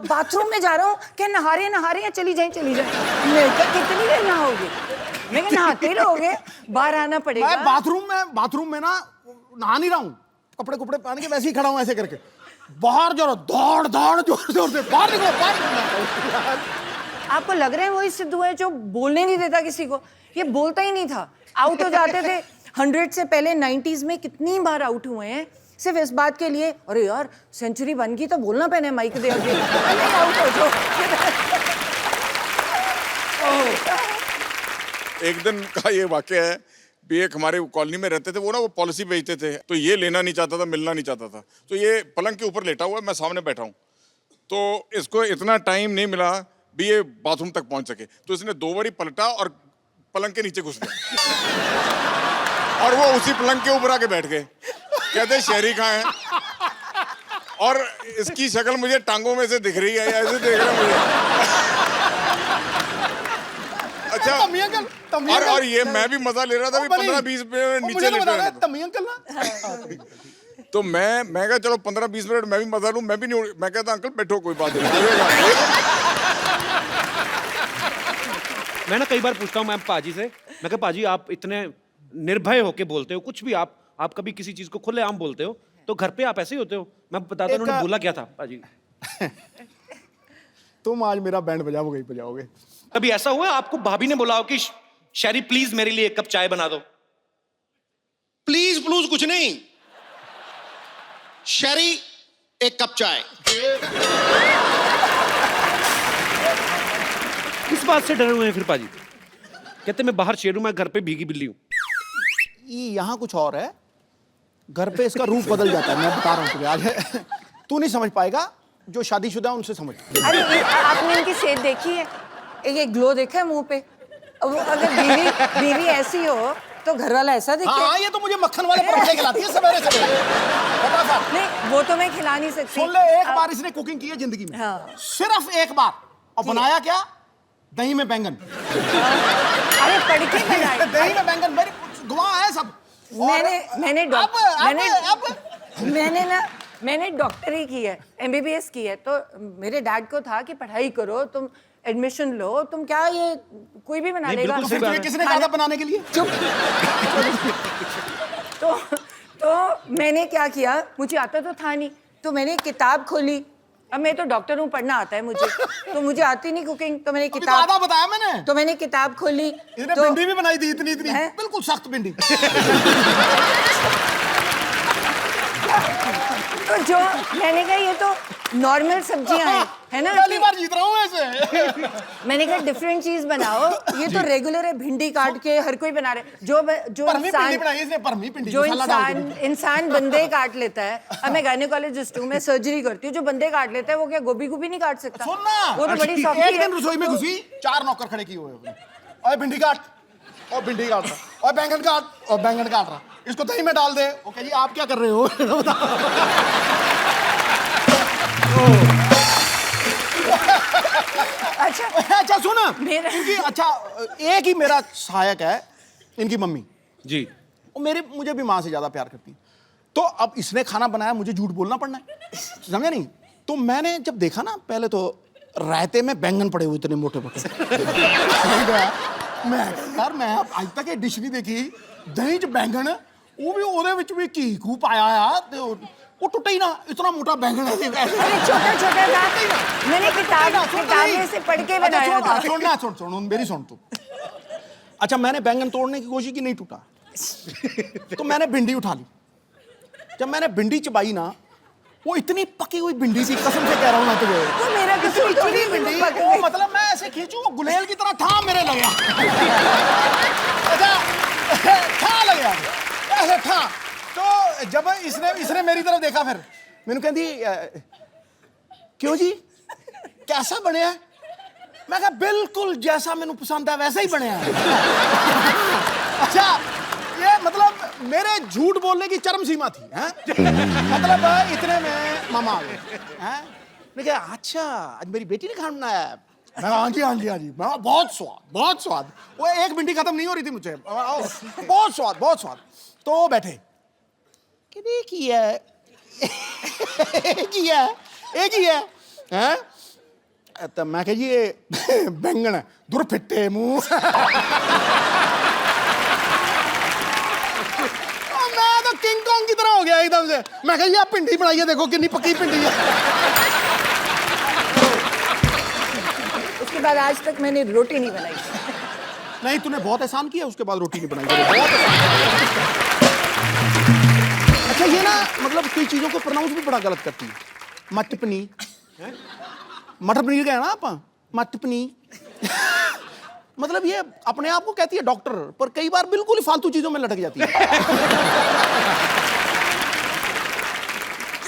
Speaker 8: बाथरूम में जा रहा हूँ, क्या नहा रहे हैं, चली जाए। मैं कहा कितनी देर नहाओगे? मैं कहा नहाते रहोगे, बाहर आना पड़ेगा।
Speaker 4: मैं बाथरूम में ना नहा नहीं रहा हूँ, कपड़े पहन के वैसे ही खड़ा हूँ ऐसे करके। बाहर जरा दौड़ जोर से बाहर निकलो।
Speaker 8: आपको लग रहा है वही सिद्धू है जो बोलने नहीं देता किसी को? ये बोलता ही नहीं था, आउट हो जाते थे। 100 से पहले 90s में कितनी बार आउट हुए हैं सिर्फ इस बात के लिए, अरे यार सेंचुरी बन गई तो बोलना पहने माइक दे आगे, नहीं आउट हो जाओ।
Speaker 9: एक दिन का ये वाकया है, भी एक हमारे कॉलोनी में रहते थे, वो ना वो पॉलिसी बेचते थे, तो ये लेना नहीं चाहता था, मिलना नहीं चाहता था, तो ये पलंग के ऊपर लेटा हुआ है, मैं सामने बैठा हूँ, तो इसको इतना टाइम नहीं मिला, भी ये बाथरूम तक पहुंच सके। तो इसने 2 बारी पलटा और पलंग के नीचे घुस गया और वो उसी पलंग के ऊपर आके बैठ गए। कहते शहरी कहाँ है, और इसकी शक्ल मुझे टांगों में से दिख रही है, ऐसे देख रहा है मुझे। अच्छा, और ये मैं भी मजा ले रहा था, 15-20 मिनट नीचे लेट रहा था। तो मैं कहा चलो 15-20 मिनट मैं भी मजा लूं, मैं भी नहीं, मैं कहता अंकल बैठो कोई बात नहीं।
Speaker 5: मैं ना कई बार पूछता हूँ मैं पाजी से, मैं कहा पाजी आप इतने निर्भय होके बोलते हो, कुछ भी आप कभी किसी चीज को खुलेआम बोलते हो, तो घर पे आप ऐसे ही होते हो? मैं बताता हूँ उन्होंने बोला क्या था पाजी।
Speaker 4: तुम आज मेरा बैंड बजाओगे ही बजाओगे।
Speaker 5: कभी ऐसा हुआ आपको भाभी ने बोला हो कि शहरी प्लीज मेरे लिए 1 कप चाय बना दो?
Speaker 4: प्लीज प्लूज कुछ नहीं, शरी 1 कप चाय।
Speaker 5: किस बात से डरे हुए हैं फिर पाजी? कहते मैं बाहर शेर हूं, मैं घर पे भीगी बिल्ली हूं।
Speaker 4: यहाँ कुछ और है, घर पे इसका रूप बदल जाता है। मैं बता रहा हूँ तुझे आज। तू नहीं समझ पाएगा, जो शादीशुदा है उनसे समझ।
Speaker 8: अरे आपने इनकी शेड देखी है? एक ग्लो देखा है मुंह पे? अब अगर बीवी ऐसी हो तो घर वाला ऐसा दिखे?
Speaker 4: हाँ, ये तो मुझे मक्खन वाले पराठे खिलाती है सवेरे सवेरे।
Speaker 8: नहीं, वो तो मैं खिला नहीं सकती।
Speaker 4: सुन ले, एक बार इसने कुकिंग की है जिंदगी में।
Speaker 8: हाँ।
Speaker 4: सिर्फ एक बार, और बनाया क्या? दही में बैंगन।
Speaker 8: अरे पढ़ के बनाई।
Speaker 4: दही में बैंगन, मेरी गवाह है सब।
Speaker 8: मैंने डॉक्टरी की है, MBBS की है, तो मेरे डैड को था कि पढ़ाई करो, तुम एडमिशन लो, तुम क्या ये कोई भी बना लेगा।
Speaker 4: तो फिर किसने कहा था बनाने के लिए?
Speaker 8: चुप। तो मैंने क्या किया, मुझे आता तो था नहीं, तो मैंने किताब खोली। अब मैं तो डॉक्टर हूँ, पढ़ना आता है मुझे, तो मुझे आती नहीं कुकिंग, तो मैंने किताब,
Speaker 4: आधा बताया मैंने,
Speaker 8: तो मैंने किताब खोली।
Speaker 4: इसने भिंडी भी बनाई थी, इतनी बिल्कुल सख्त भिंडी।
Speaker 8: तो जो मैंने कहा ये तो नॉर्मल सब्जियां हैं, है ना?
Speaker 4: पहली बार जीत रहा हूँ ऐसे।
Speaker 8: मैंने कहा डिफरेंट चीज बनाओ, ये तो रेगुलर है, भिंडी काट के हर कोई बना रहे। जो इंसान बंदे काट लेता है। अब मैं गायनेकोलॉजिस्ट हूँ, मैं सर्जरी करती हूँ, जो बंदे काट लेता है वो क्या गोभी नहीं काट सकता? वो तो बड़ी सॉफ्ट है।
Speaker 4: एक दिन रसोई में घुसी, 4 नौकर खड़े किए हुए, और भिंडी काट, और भिंडी काट रहा, और बैंगन काट, और बैंगन काट रहा, इसको दही में डाल दे। ओके जी, आप क्या कर रहे हो? अच्छा सुन, इनकी अच्छा एक ही मेरा सहायक है, इनकी मम्मी
Speaker 5: जी।
Speaker 4: वो मुझे भी माँ से ज्यादा प्यार करती है। तो अब इसने खाना बनाया, मुझे झूठ बोलना पड़ना है, समझा नहीं? तो मैंने जब देखा ना, पहले तो रायते में बैंगन पड़े हुए इतने मोटे मोटे। मैं आज तक ये डिश नहीं देखी, दही च बैंगन, वो भी ओदे विच भी घी घू पाया है, वो टुटा ही ना, इतना मोटा बैंगन है।
Speaker 8: अरे छोटा छोटा था, मैंने किताब में से पढ़ के बनाया था।
Speaker 4: सुन मेरी सुन तू। अच्छा, मैंने बैंगन तोड़ने की कोशिश की, नहीं टूटा। तो मैंने भिंडी उठा ली। जब मैंने भिंडी चबाई ना, वो इतनी पकी हुई भिंडी थी, कसम से कह रहा हूँ ना तुझे।
Speaker 8: तो मेरा कसूर तो नहीं,
Speaker 4: भिंडी वो मतलब मैं ऐसे खींचू, वो गुलेल की तरह ठा मेरे लगा। अच्छा, ठा लगा ऐसे ठा। तो जब इसने मेरी तरफ देखा, फिर मैंने कहती क्यों जी, कैसा बने है? मैं कहा बिल्कुल जैसा मैंने पसंद है वैसा ही बने है। अच्छा, ये मतलब मेरे झूठ बोलने की चरम सीमा थी, हैं? मतलब इतने में मामा आ गए, हैं? मैं कहा अच्छा, आज मेरी बेटी ने खाना बनाया है। मैं हाँ जी हाँ जी हाँ जी, बहुत स्वाद। वो एक भिंडी खत्म नहीं हो रही थी मुझे, बहुत स्वाद। तो बैठे, एक ही है, हैं? तो मैं कह जी ये बैंगन है, दूर फिट्टे मुंह। मैं तो किंग कॉन्ग की तरह हो गया एकदम से। मैं कह जी आप भिंडी बनाइए, देखो कितनी पक्की भिंडी है।
Speaker 8: उसके बाद आज तक मैंने रोटी नहीं बनाई।
Speaker 4: नहीं, तूने बहुत एहसान किया, उसके बाद रोटी नहीं बनाई। अच्छा, ये ना मतलब कई चीजों को प्रोनाउंस भी बड़ा गलत करती है। मटर पनीर गया ना आप, मटर पनीर। मतलब ये अपने आप को कहती है डॉक्टर, पर कई बार बिल्कुल ही फालतू चीजों में लटक जाती है।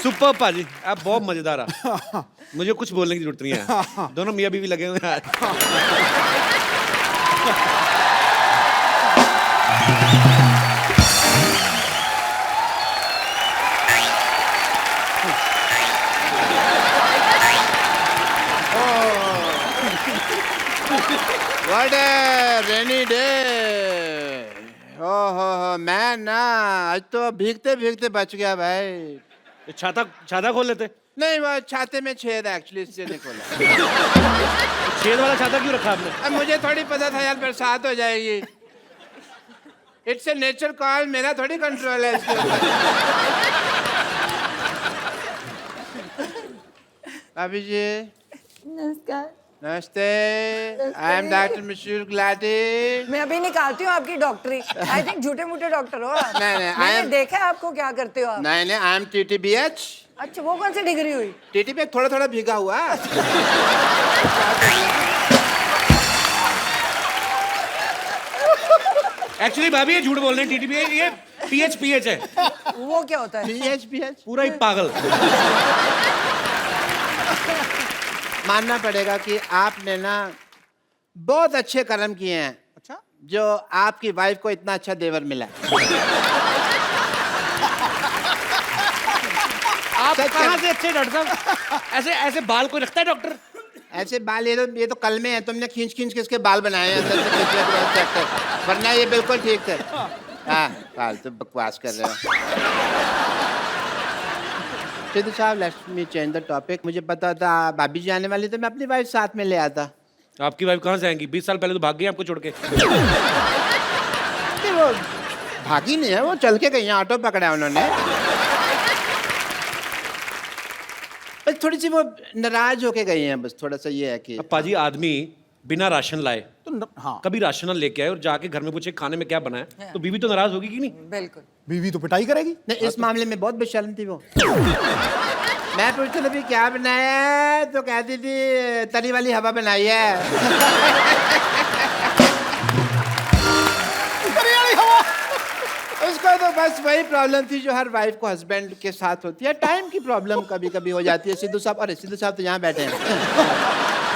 Speaker 5: सुपर पाजी, आप बहुत मजेदार आप। मुझे कुछ बोलने की जरूरत नहीं है, दोनों मियाँ बीवी लगे हुए हैं।
Speaker 3: What a rainy day. हो मैं ना आज तो भीगते भीगते बच गया भाई।
Speaker 5: छाता छाता खोल लेते।
Speaker 3: नहीं वो छाते में छेद है एक्चुअली, इसलिए नहीं खोला।
Speaker 5: छेद वाला छाता क्यों रखा आपने?
Speaker 3: अब मुझे थोड़ी पता था यार बरसात हो जाएगी। इट्स ए नेचर कॉल, मेरा थोड़ी कंट्रोल है इसके ऊपर। भाभी जी
Speaker 8: नमस्कार।
Speaker 3: नमस्ते, आई एम डॉक्टर मशहूर गुलाटी।
Speaker 8: मैं अभी निकालती हूँ आपकी डॉक्टरी। आई थिंक झूठे मूठे डॉक्टर हो आप।
Speaker 3: नहीं, I
Speaker 8: मैंने
Speaker 3: am-
Speaker 8: देखा है आपको क्या करते हो आप।
Speaker 3: नहीं नहीं, आई एम TTBH।
Speaker 8: अच्छा, वो कौन सी डिग्री हुई?
Speaker 3: टीटी पे थोड़ा थोड़ा भीगा हुआ।
Speaker 5: एक्चुअली भाभी ये झूठ बोल रहे हैं, टीटीपी ये PH है।
Speaker 8: वो क्या होता है?
Speaker 3: PH
Speaker 5: पूरा ही पागल।
Speaker 3: मानना पड़ेगा कि आपने ना बहुत अच्छे कर्म किए हैं।
Speaker 4: अच्छा,
Speaker 3: जो आपकी वाइफ को इतना अच्छा देवर मिला।
Speaker 5: आप
Speaker 3: सच
Speaker 5: कहाँ
Speaker 3: है।
Speaker 5: से अच्छे डॉक्टर साहब? ऐसे ऐसे बाल कोई रखता है डॉक्टर?
Speaker 3: ऐसे बाल ये तो कल में है, तुमने खींच खींच के इसके बाल बनाए हैं अंदर से खींच के क्रॉस चेक कर। वरना ये बिल्कुल ठीक थे। हाँ फालतू बकवास कर रहे हो। सिद्धू साहब let's me change the topic. मुझे पता था भाभी जी आने वाली, तो मैं अपनी वाइफ साथ में ले आता।
Speaker 5: आपकी वाइफ कहाँ से आएंगी? 20 साल पहले तो भाग गई आपको छोड़ के।
Speaker 3: नहीं, वो भागी नहीं है, वो चल के गई हैं, ऑटो पकड़ा उन्होंने। बस थोड़ी सी वो नाराज होके गई हैं, बस थोड़ा सा ये है कि
Speaker 5: अब पाजी आदमी बिना राशन लाए
Speaker 4: तो हाँ,
Speaker 5: कभी राशन लेके आए और जाके घर में पूछे खाने में क्या बना है, तो बीवी तो नाराज होगी कि नहीं?
Speaker 8: बिल्कुल।
Speaker 4: बीवी तो पिटाई करेगी।
Speaker 3: नहीं, इस मामले में बहुत बेशर्म थी वो। मैं पूछता था भी क्या बनाया है, तो कहती थी तरी वाली हवा बनाई है। उसको तो बस वही प्रॉब्लम थी जो हर वाइफ को हस्बैंड के साथ होती है, टाइम की प्रॉब्लम कभी कभी हो जाती है। सिद्धू साहब, अरे सिद्धू साहब तो यहाँ बैठे हैं।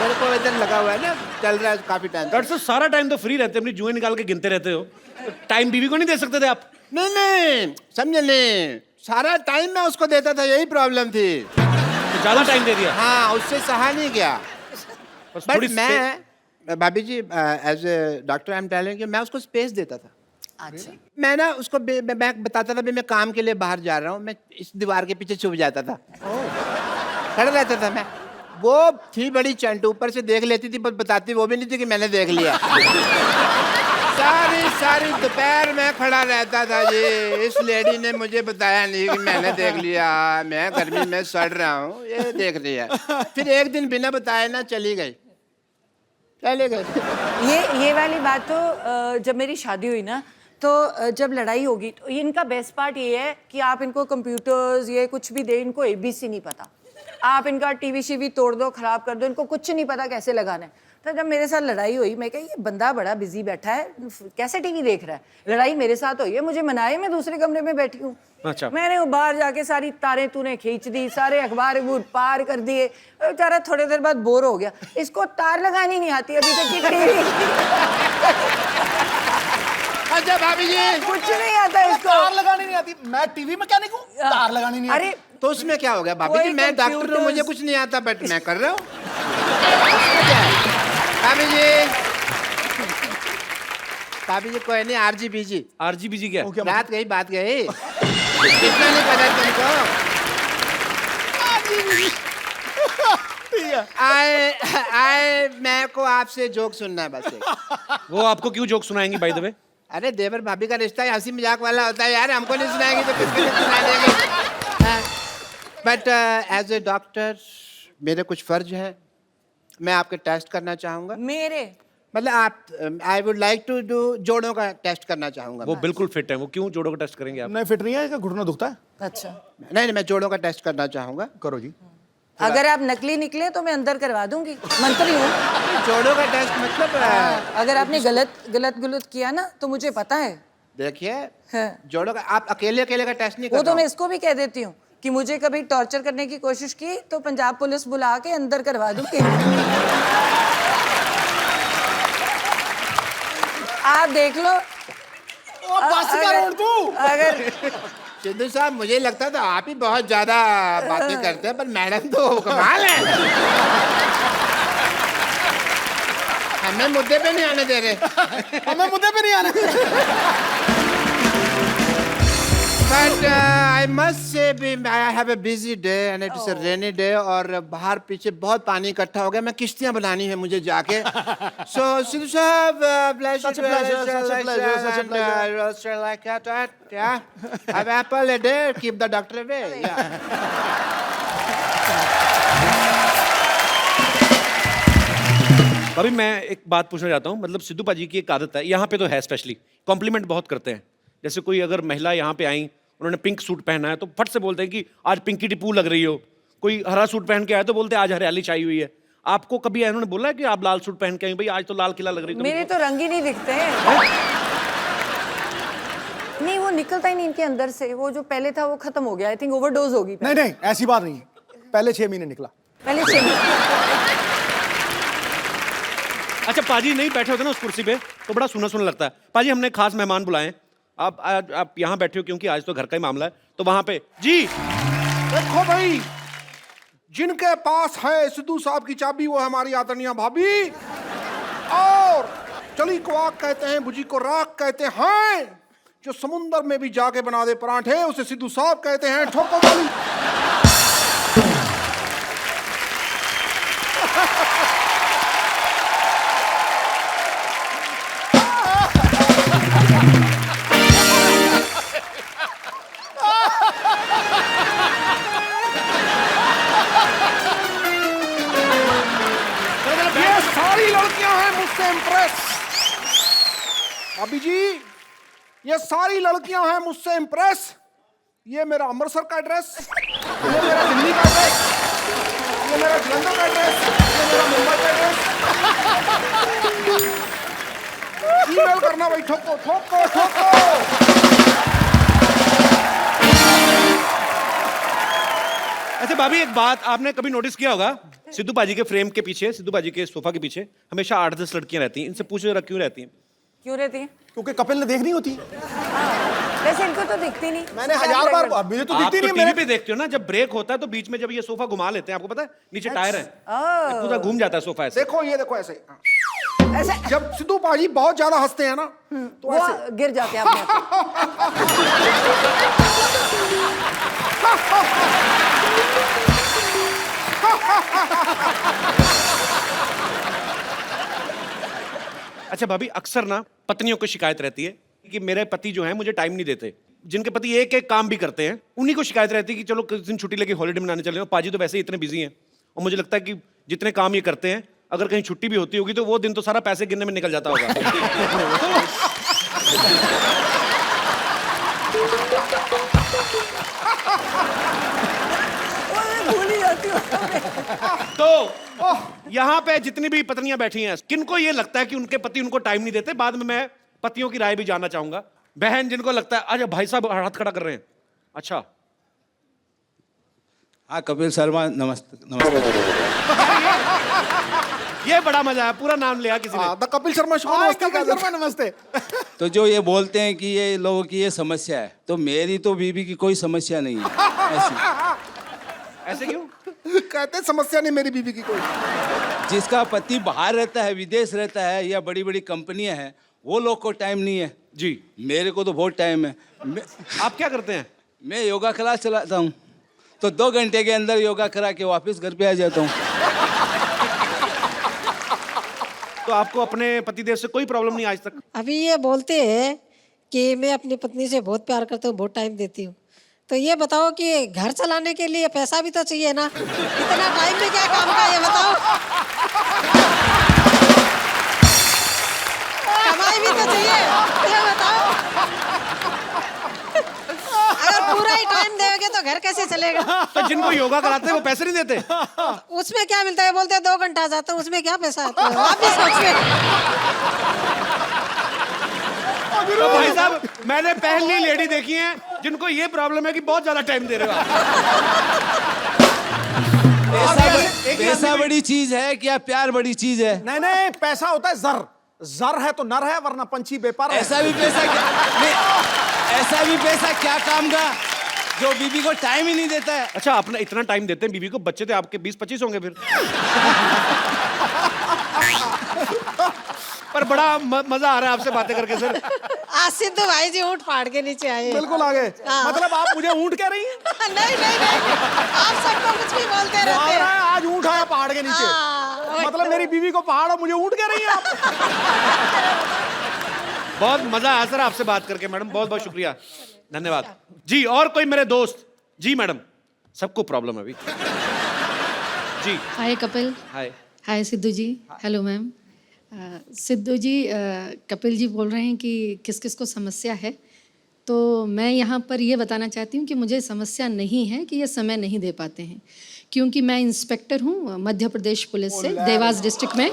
Speaker 3: मेरे को इधर लगा हुआ है ना, चल रहा है काफी टाइम।
Speaker 5: डॉक्टर साहब सारा टाइम तो फ्री रहते, अपनी जुएं निकाल के गिनते रहते हो, टाइम बीवी को नहीं दे सकते थे आप?
Speaker 3: नहीं नहीं, समझे नहीं, सारा टाइम मैं उसको देता था, यही प्रॉब्लम थी।
Speaker 5: तो ज्यादा टाइम दे दिया?
Speaker 3: हाँ, उससे सहा नहीं गया।
Speaker 5: बस
Speaker 3: बट
Speaker 5: थोड़ी
Speaker 3: मैं भाभी जी as a doctor I am telling you, मैं उसको स्पेस देता था।
Speaker 8: अच्छा,
Speaker 3: मैं ना उसको मैं बताता था भी मैं काम के लिए बाहर जा रहा हूँ, मैं इस दीवार के पीछे छुप जाता था, खड़ा रहता था मैं। वो थी बड़ी चंट, ऊपर से देख लेती थी, बस बताती वो भी नहीं थी कि मैंने देख लिया। सारी दोपहर में खड़ा रहता था जी, इस लेडी ने मुझे बताया नहीं कि मैंने देख लिया, मैं गर्मी में सड़ रहा हूँ, ये देख लिया। फिर एक दिन बिना बताए ना चली गई, चले गए।
Speaker 8: ये वाली बात तो जब मेरी शादी हुई ना, तो जब लड़ाई होगी तो इनका बेस्ट पार्ट ये है कि आप इनको कंप्यूटर्स ये कुछ भी दे, इनको ABC नहीं पता। आप इनका टीवी शीवी तोड़ दो, खराब कर दो, इनको कुछ नहीं पता कैसे लगाना है। तो जब मेरे साथ लड़ाई हुई, मैं कहा ये बंदा बड़ा बिजी बैठा है, कैसे टीवी देख रहा है। लड़ाई मेरे साथ हुई है, मुझे मनाए, मैं दूसरे कमरे में बैठी हूँ।
Speaker 5: अच्छा।
Speaker 8: मैंने वो बाहर जाके सारी तारें तूने खींच दी, सारे अखबार पार कर दिए। बेचारा थोड़ी देर बाद बोर हो गया, इसको तार लगानी नहीं आती अभी तक की टीवी।
Speaker 3: अच्छा भाभी जी,
Speaker 8: कुछ नहीं आता इसको।
Speaker 4: तार लगानी नहीं आती? मैं टीवी मैकेनिक हूँ, तार लगानी नहीं आती।
Speaker 8: अरे
Speaker 3: तो उसमें क्या हो गया भाभी जी,
Speaker 8: कोई
Speaker 3: मैं डॉक्टर हूँ,
Speaker 8: computers-
Speaker 3: मुझे कुछ नहीं आता, बट मैं कर रहा हूँ। भाभी जी, भाभी जी कोई नहीं, RGBG।
Speaker 5: RGBG क्या है?
Speaker 3: बात गई इतना नहीं पता तुमको। आए मैं को आपसे जोक सुनना है बस एक।
Speaker 5: वो आपको क्यों जोक सुनाएंगी बाय द वे?
Speaker 3: अरे देवर भाभी का रिश्ता हंसी मजाक वाला होता है यार, हमको नहीं सुनाएंगे तो किसको नहीं सुना देंगे। बट एज ए डॉक्टर मेरे कुछ फर्ज हैं, मैं आपके टेस्ट करना चाहूँगा।
Speaker 8: मेरे
Speaker 3: मतलब आप I would like to do जोड़ों का टेस्ट करना चाहूँगा।
Speaker 5: वो बिल्कुल फिट है, वो क्यों जोड़ों का टेस्ट करेंगे आप?
Speaker 4: नहीं फिट नहीं है, इसका घुटना दुखता है।
Speaker 8: अच्छा,
Speaker 3: नहीं मैं जोड़ों का टेस्ट करना चाहूँगा।
Speaker 4: करो जी।
Speaker 8: अगर आप नकली निकले तो मैं अंदर करवा दूंगी, मंत्री हूँ।
Speaker 3: जोड़ों का टेस्ट मतलब
Speaker 8: अगर आपने गलत किया ना तो मुझे पता है।
Speaker 3: देखिए,
Speaker 8: हाँ।
Speaker 3: जोड़ों का आप अकेले का टेस्ट नहीं
Speaker 8: वो
Speaker 3: कर
Speaker 8: तो मैं इसको भी कह देती हूँ कि मुझे कभी टॉर्चर करने की कोशिश की तो पंजाब पुलिस बुला के अंदर करवा दूंगी। आप देख लो। अगर
Speaker 3: सिद्धू साहब मुझे लगता था आप ही बहुत ज्यादा बातें करते हैं, पर मैडम तो कमाल है। हमें मुद्दे पे नहीं आने दे रहे।
Speaker 4: हमें मुद्दे पे नहीं आने।
Speaker 3: But I must say I have a busy day and it is a rainy day और बाहर पीछे बहुत पानी इकट्ठा हो गया। मैं किश्तियाँ बनानी है मुझे जाके। So सिद्धू साहब,
Speaker 4: Such a pleasure, such a pleasure, such a pleasure.
Speaker 3: roaster like that, yeah. Have apple a day, keep the doctor away. Yeah.
Speaker 5: अभी मैं एक बात पूछना चाहता हूँ, मतलब सिद्धू पाजी की एक आदत है, यहाँ पे तो है स्पेशली, कॉम्प्लीमेंट बहुत करते हैं। जैसे कोई अगर महिला यहाँ पे आई, उन्होंने पिंक सूट पहना है तो फट से बोलते हैं कि आज पिंकी टिप्पू लग रही हो। कोई हरा सूट पहन के आया तो बोलते हैं आज हरियाली छाई हुई है। आपको कभी उन्होंने बोला है कि आप लाल सूट पहन के आई, भाई आज तो लाल किला लग रही है?
Speaker 8: मेरे तो रंग ही नहीं दिखते हैं। नहीं, वो निकलता ही नहीं इनके अंदर से। वो जो पहले था वो खत्म हो गया। आई थिंक ओवरडोज होगी।
Speaker 4: नहीं नहीं, ऐसी बात नहीं है। पहले 6 महीने निकला।
Speaker 8: पहले 6 महीने।
Speaker 5: अच्छा, पाजी नहीं बैठे होते ना उस कुर्सी पे तो बड़ा सुना सुना लगता है। पाजी हमने खास मेहमान बुलाए हैं, आप यहाँ बैठे हो क्योंकि आज तो घर का ही मामला है, तो वहां पे जी
Speaker 1: देखो भाई, जिनके पास है सिद्धू साहब की चाबी वो है हमारी आदरणीय भाभी। और चली को आग कहते हैं, भुजी को राख कहते हैं। जो समुंदर में भी जाके बना दे पराठे उसे सिद्धू साहब कहते हैं। ठोको वाली। ये सारी लड़कियां हैं मुझसे इम्प्रेस। भाभी जी, ये सारी लड़कियां हैं मुझसे इम्प्रेस। ये मेरा अमृतसर का एड्रेस, ये मेरा दिल्ली का एड्रेस, ये मेरा जलंधर का एड्रेस, ये मेरा मुंबई का एड्रेस। ईमेल करना भाई। ठोको ठोको ठोको।
Speaker 5: अच्छा भाभी, एक बात आपने कभी नोटिस किया होगा, सिद्धू पाजी के फ्रेम के पीछे, सिद्धू पाजी के सोफा के पीछे हमेशा 8-10 लड़कियां रहती हैं। इनसे पूछो जरा क्यों रहती हैं?
Speaker 8: क्यों रहती है?
Speaker 4: क्योंकि कपिल ने देखनी होती है।
Speaker 8: वैसे इनको तो दिखती नहीं।
Speaker 4: मैंने 1000 बार, मुझे तो
Speaker 5: आप
Speaker 4: दिखती
Speaker 5: तो
Speaker 4: नहीं।
Speaker 5: टीवी पे देखते हो ना, जब ब्रेक होता है तो बीच में जब ये सोफा घुमा लेते हैं, आपको पता है नीचे टायर है, पूरा घूम जाता है सोफा ऐसे।
Speaker 1: देखो ये देखो ऐसे।
Speaker 8: ऐसे
Speaker 1: जब सिद्धू पाजी बहुत ज्यादा हंसते हैं ना तो
Speaker 8: वो
Speaker 1: ऐसे
Speaker 8: गिर जाते हैं अपने आप।
Speaker 5: अच्छा भाभी, अक्सर ना पत्नियों को शिकायत रहती है कि मेरे पति जो है मुझे टाइम नहीं देते। जिनके पति एक एक काम भी करते हैं उन्हीं को शिकायत रहती है कि चलो किस दिन छुट्टी लेके हॉलीडे मनाने चले। पाजी तो वैसे ही इतने बिजी हैं और मुझे लगता है कि जितने काम ये करते हैं, अगर कहीं छुट्टी भी होती होगी तो वो दिन तो सारा पैसे गिनने में निकल जाता होगा।
Speaker 8: भूल ही जाती हूँ।
Speaker 5: तो यहाँ पे जितनी भी पत्नियां बैठी हैं, किनको ये लगता है कि उनके पति उनको टाइम नहीं देते? बाद में मैं पतियों की राय भी जानना चाहूंगा। बहन जिनको लगता है, अच्छा भाई साहब हाथ खड़ा कर रहे हैं, अच्छा
Speaker 11: हाँ कपिल शर्मा, नमस्ते नमस्ते।
Speaker 5: ये बड़ा मजा है, पूरा नाम लिया किसी ने।
Speaker 1: The Kapil Sharma show. नमस्ते कपिल शर्मा, नमस्ते।
Speaker 11: तो जो ये बोलते हैं कि ये लोगों की ये समस्या है, तो मेरी तो बीबी की कोई समस्या नहीं है ऐसी।
Speaker 5: ऐसे क्यों?
Speaker 1: कहते समस्या नहीं मेरी बीबी की कोई।
Speaker 11: जिसका पति बाहर रहता है, विदेश रहता है या बड़ी बड़ी कंपनियां हैं, वो लोग को टाइम नहीं है
Speaker 5: जी।
Speaker 11: मेरे को तो बहुत टाइम है।
Speaker 5: आप क्या करते हैं?
Speaker 11: मैं योगा क्लास चलाता हूँ, तो 2 घंटे के अंदर योगा करा के वापस घर पे आ जाता हूँ।
Speaker 5: तो आपको अपने पतिदेव से कोई प्रॉब्लम नहीं आज तक?
Speaker 12: अभी ये बोलते हैं कि मैं अपनी पत्नी से बहुत प्यार करता हूँ, बहुत टाइम देती हूँ। तो ये बताओ कि घर चलाने के लिए पैसा भी तो चाहिए ना, इतना टाइम में क्या काम का, ये बताओ। कमाई भी तो चाहिए, ये बताओ। अगर पूरा ही टाइम देोगे तो घर कैसे चलेगा?
Speaker 5: तो जिनको योगा कराते हैं वो पैसे नहीं देते?
Speaker 12: उसमें क्या मिलता है? बोलते हैं 2 घंटा जाता हूँ, उसमें क्या पैसा आता है? आप भी सोचिए।
Speaker 5: तो भाई साहब, मैंने पहली लेडी देखी है जिनको ये प्रॉब्लम है कि बहुत ज्यादा टाइम दे रहे हो आप।
Speaker 11: पैसा बड़ी चीज है क्या प्यार बड़ी चीज है?
Speaker 4: नहीं नहीं, पैसा होता है जर। जर है तो नर है, वरना पंछी बेपर है।
Speaker 11: ऐसा भी पैसा क्या नहीं, ऐसा भी पैसा क्या काम का जो बीबी को टाइम ही नहीं देता है?
Speaker 5: अच्छा, अपना इतना टाइम देते हैं बीवी को, बच्चे थे आपके 20-25 होंगे फिर। पर बड़ा मजा आ रहा है आपसे बातें करके सर।
Speaker 12: आज सिद्धू भाई जी ऊँट फाड़ के नीचे आए।
Speaker 4: बिल्कुल आगे।
Speaker 12: हाँ।
Speaker 4: मतलब आप मुझे ऊंट कह रही हैं?
Speaker 12: नहीं नहीं नहीं, आप सबको कुछ भी बोलते रहते हैं।
Speaker 4: आज ऊंट आया पहाड़ के नीचे।
Speaker 12: हाँ,
Speaker 4: मतलब मेरी बीवी को पहाड़ और मुझे ऊंट कह रही हैं आप?
Speaker 5: बहुत मजा आया सर आपसे बात करके मैडम, बहुत बहुत शुक्रिया, धन्यवाद जी। और कोई मेरे दोस्त? जी मैडम, सबको प्रॉब्लम है अभी। जी
Speaker 13: hi Kapil.
Speaker 5: Hi.
Speaker 13: Hi Sidhu ji. Hello ma'am. Sidhu ji, Kapil ji बोल रहे हैं कि किस किस को समस्या है, तो मैं यहाँ पर ये बताना चाहती हूँ कि मुझे समस्या नहीं है कि ये समय नहीं दे पाते हैं, क्योंकि मैं इंस्पेक्टर हूँ मध्य प्रदेश पुलिस से, देवास डिस्ट्रिक्ट में।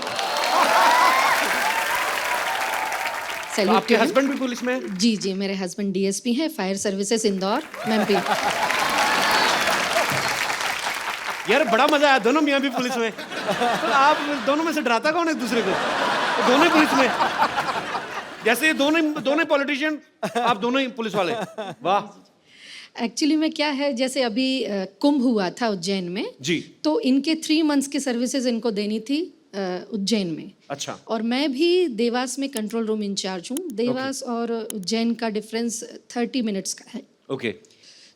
Speaker 5: तो आपके हस्बैंड भी पुलिस में है?
Speaker 13: जी जी, मेरे हस्बैंड डीएसपी हैं, फायर सर्विसेज इंदौर में भी।
Speaker 5: यार बड़ा मजा आया, दोनों मियाँ भी पुलिस में। तो आप दोनों में से डराता कौन है एक दूसरे को? तो दोनों ही पुलिस में, जैसे ये दोनों पॉलिटिशियन, आप दोनों ही पुलिस वाले। वाह।
Speaker 13: एक्चुअली में क्या है, जैसे अभी कुंभ हुआ था उज्जैन में
Speaker 5: जी,
Speaker 13: तो इनके 3 मंथ्स की सर्विसेज इनको देनी थी उज्जैन में।
Speaker 5: अच्छा।
Speaker 13: और मैं भी देवास में कंट्रोल रूम इंचार्ज हूँ। देवास और उज्जैन का डिफरेंस 30 मिनट्स का है।
Speaker 5: ओके।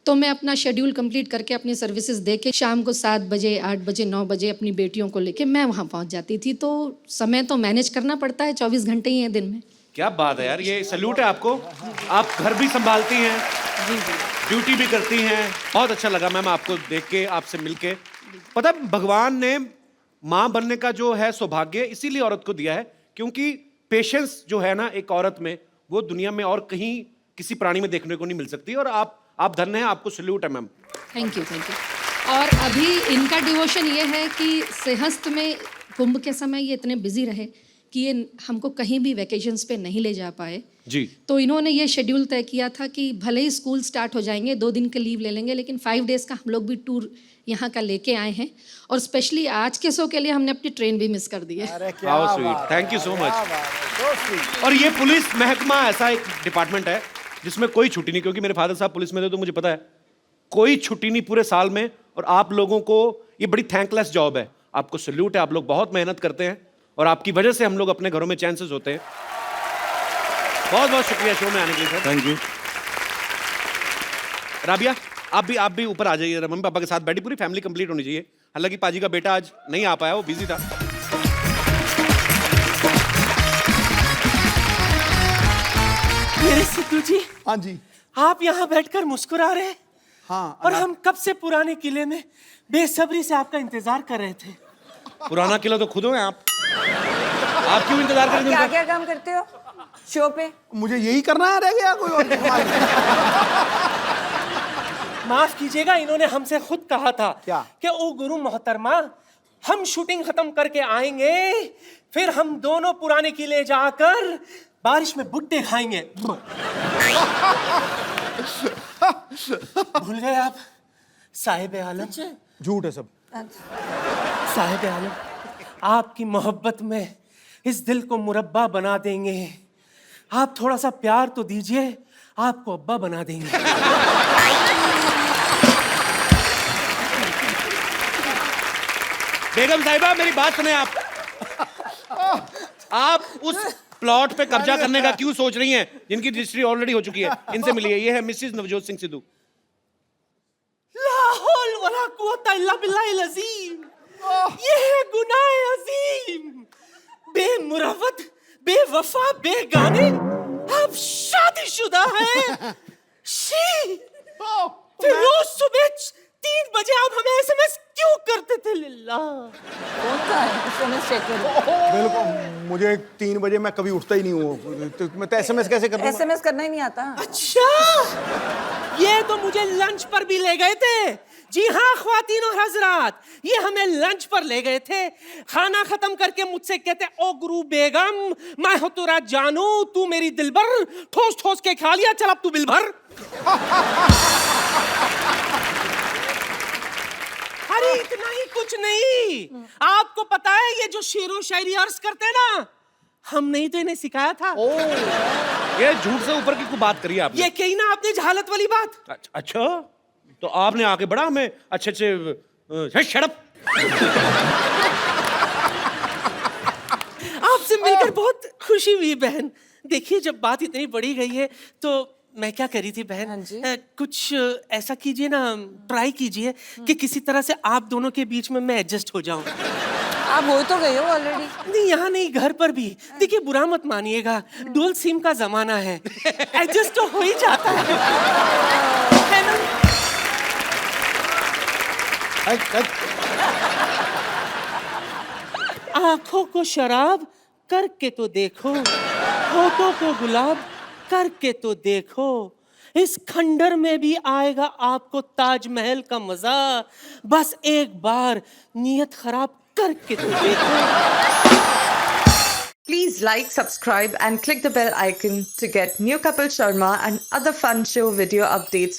Speaker 13: तो मैं अपना शेड्यूल कंप्लीट करके अपनी सर्विसेज दे के शाम को 7 बजे 8 बजे 9 बजे अपनी बेटियों को लेके मैं वहाँ पहुँच जाती थी। तो समय तो मैनेज करना पड़ता है, 24 घंटे ही हैं दिन में।
Speaker 5: क्या बात है यार, ये सैल्यूट है आपको। आप घर भी संभालती हैं, ड्यूटी भी करती हैं। बहुत अच्छा लगा मैम आपको देख के, आपसे मिलके। पता है, भगवान ने माँ बनने का जो है सौभाग्य इसीलिए औरत को दिया है, क्योंकि पेशेंस जो है ना एक औरत में, वो दुनिया में और कहीं किसी प्राणी में देखने को नहीं मिल सकती। और आप धन्य हैं, आपको सैल्यूट है ma'am.
Speaker 13: Thank you thank you. और अभी इनका डिवोशन ये है कि सिंहस्थ में कुंभ के समय ये इतने बिजी रहे कि ये हमको कहीं भी वैकेशंस पे नहीं ले जा पाए
Speaker 5: जी।
Speaker 13: तो इन्होंने ये शेड्यूल तय किया था कि भले ही स्कूल स्टार्ट हो जाएंगे, 2 दिन के लीव ले लेंगे, लेकिन 5 डेज का हम लोग भी टूर यहाँ का लेके आए हैं। और स्पेशली आज के शो के लिए हमने अपनी ट्रेन भी मिस कर दी है।
Speaker 5: How sweet, thank you so much. और ये पुलिस महकमा ऐसा एक डिपार्टमेंट है जिसमें कोई छुट्टी नहीं, क्योंकि मेरे फादर साहब पुलिस में थे तो मुझे पता है कोई छुट्टी नहीं पूरे साल में। और आप लोगों को ये बड़ी थैंकलेस जॉब है, आपको सैल्यूट है। आप लोग बहुत मेहनत करते हैं और आपकी वजह से हम लोग अपने घरों में चैन से सोते हैं। बहुत बहुत शुक्रिया शो में आने के लिए सर।
Speaker 11: Thank you.
Speaker 5: राबिया, आप भी ऊपर आ जाइए, मम्मी पापा के साथ बैठी, पूरी फैमिली कंप्लीट होनी चाहिए। हालांकि पाजी का बेटा आज नहीं आ पाया, वो बिजी था।
Speaker 14: मेरे सिद्धू जी।
Speaker 4: हाँ जी।
Speaker 14: आप यहाँ बैठकर मुस्कुरा रहे हैं।
Speaker 4: हाँ।
Speaker 14: और हम कब से पुराने किले में बेसब्री से आपका इंतजार कर रहे थे।
Speaker 5: पुराना किला तो खुद हो हैं आप क्यों इंतजार कर रहे थे?
Speaker 8: क्या क्या काम करते हो शो पे?
Speaker 4: मुझे यही करना है, रह गया कोई और?
Speaker 14: माफ कीजिएगा, इन्होंने हमसे खुद कहा था
Speaker 4: क्या?
Speaker 14: कि ओ गुरु मोहतरमा, हम शूटिंग खत्म करके आएंगे, फिर हम दोनों पुराने किले जाकर बारिश में भुट्टे खाएंगे। भूल गए आप साहिब आलम?
Speaker 4: झूठ है सब।
Speaker 14: साहिब आलम, आपकी मोहब्बत में इस दिल को मुरब्बा बना देंगे। आप थोड़ा सा प्यार तो दीजिए, आपको अब्बा बना देंगे।
Speaker 5: बेगम साहिबा, मेरी बात सुने आप उस प्लॉट पे कब्जा करने का क्यों सोच रही हैं जिनकी रजिस्ट्री ऑलरेडी हो चुकी है? इनसे मिलिए, ये है मिसेस नवजोत सिंह सिद्धू।
Speaker 14: ला हौल वला कुव्वता इल्ला बिल्लाहिल अज़ीम। ये है गुनाह अजीम। बेमुरवत, बेवफा, बेगाने, आप शादीशुदा हैं। शी, फिर रोज सुबह 3 बजे आप हमें एसएमएस क्यों करते थे? लिल्ला
Speaker 8: कौन सा है एसएमएस चेक करो।
Speaker 4: बिल्कुल, मुझे 3 बजे मैं कभी उठता ही नहीं हूँ, तो मैं तो एसएमएस कैसे कर दूंगा?
Speaker 8: एसएमएस करना ही नहीं आता।
Speaker 14: अच्छा, ये तो मुझे लंच पर भी ले गए थे। जी हाँ ख्वातीन और हजरात, ये हमें लंच पर ले गए थे। खाना खत्म करके मुझसे कहते, ओ गुरु बेगम, मैं हो तेरा जानू, तू मेरी दिलबर, ठोस ठोस के खा लिया, चल अब तू बिल भर। अरे इतना ही कुछ नहीं, आपको पता है ये जो शेरो शायरी अर्ज करते हैं ना, हमने ही तो इन्हें सिखाया था।
Speaker 5: ये झूठ से ऊपर की कोई बात करी आपने?
Speaker 14: ये कही ना आपने जहालत वाली बात।
Speaker 5: अच्छा, तो आपने आके बड़ा हमें अच्छे शड़प।
Speaker 14: आपसे मिलकर बहुत खुशी हुई बहन। देखिए जब बात इतनी बड़ी गई है तो मैं क्या करी थी बहन, कुछ ऐसा कीजिए ना, ट्राई कीजिए कि किसी तरह से आप दोनों के बीच में मैं एडजस्ट हो जाऊं।
Speaker 8: आप हो तो गए हो ऑलरेडी।
Speaker 14: नहीं, यहाँ नहीं, घर पर भी। देखिए बुरा मत मानिएगा, डुअल सिम का जमाना है, एडजस्ट तो हो ही जाता है ना? आंखों को शराब करके तो देखो, होठों को गुलाब करके तो देखो, इस खंडर में भी आएगा आपको ताजमहल का मजा, बस एक बार नियत खराब करके तो देखो।
Speaker 15: Please like, subscribe and click the bell icon to get new Kapil Sharma and other fun show video updates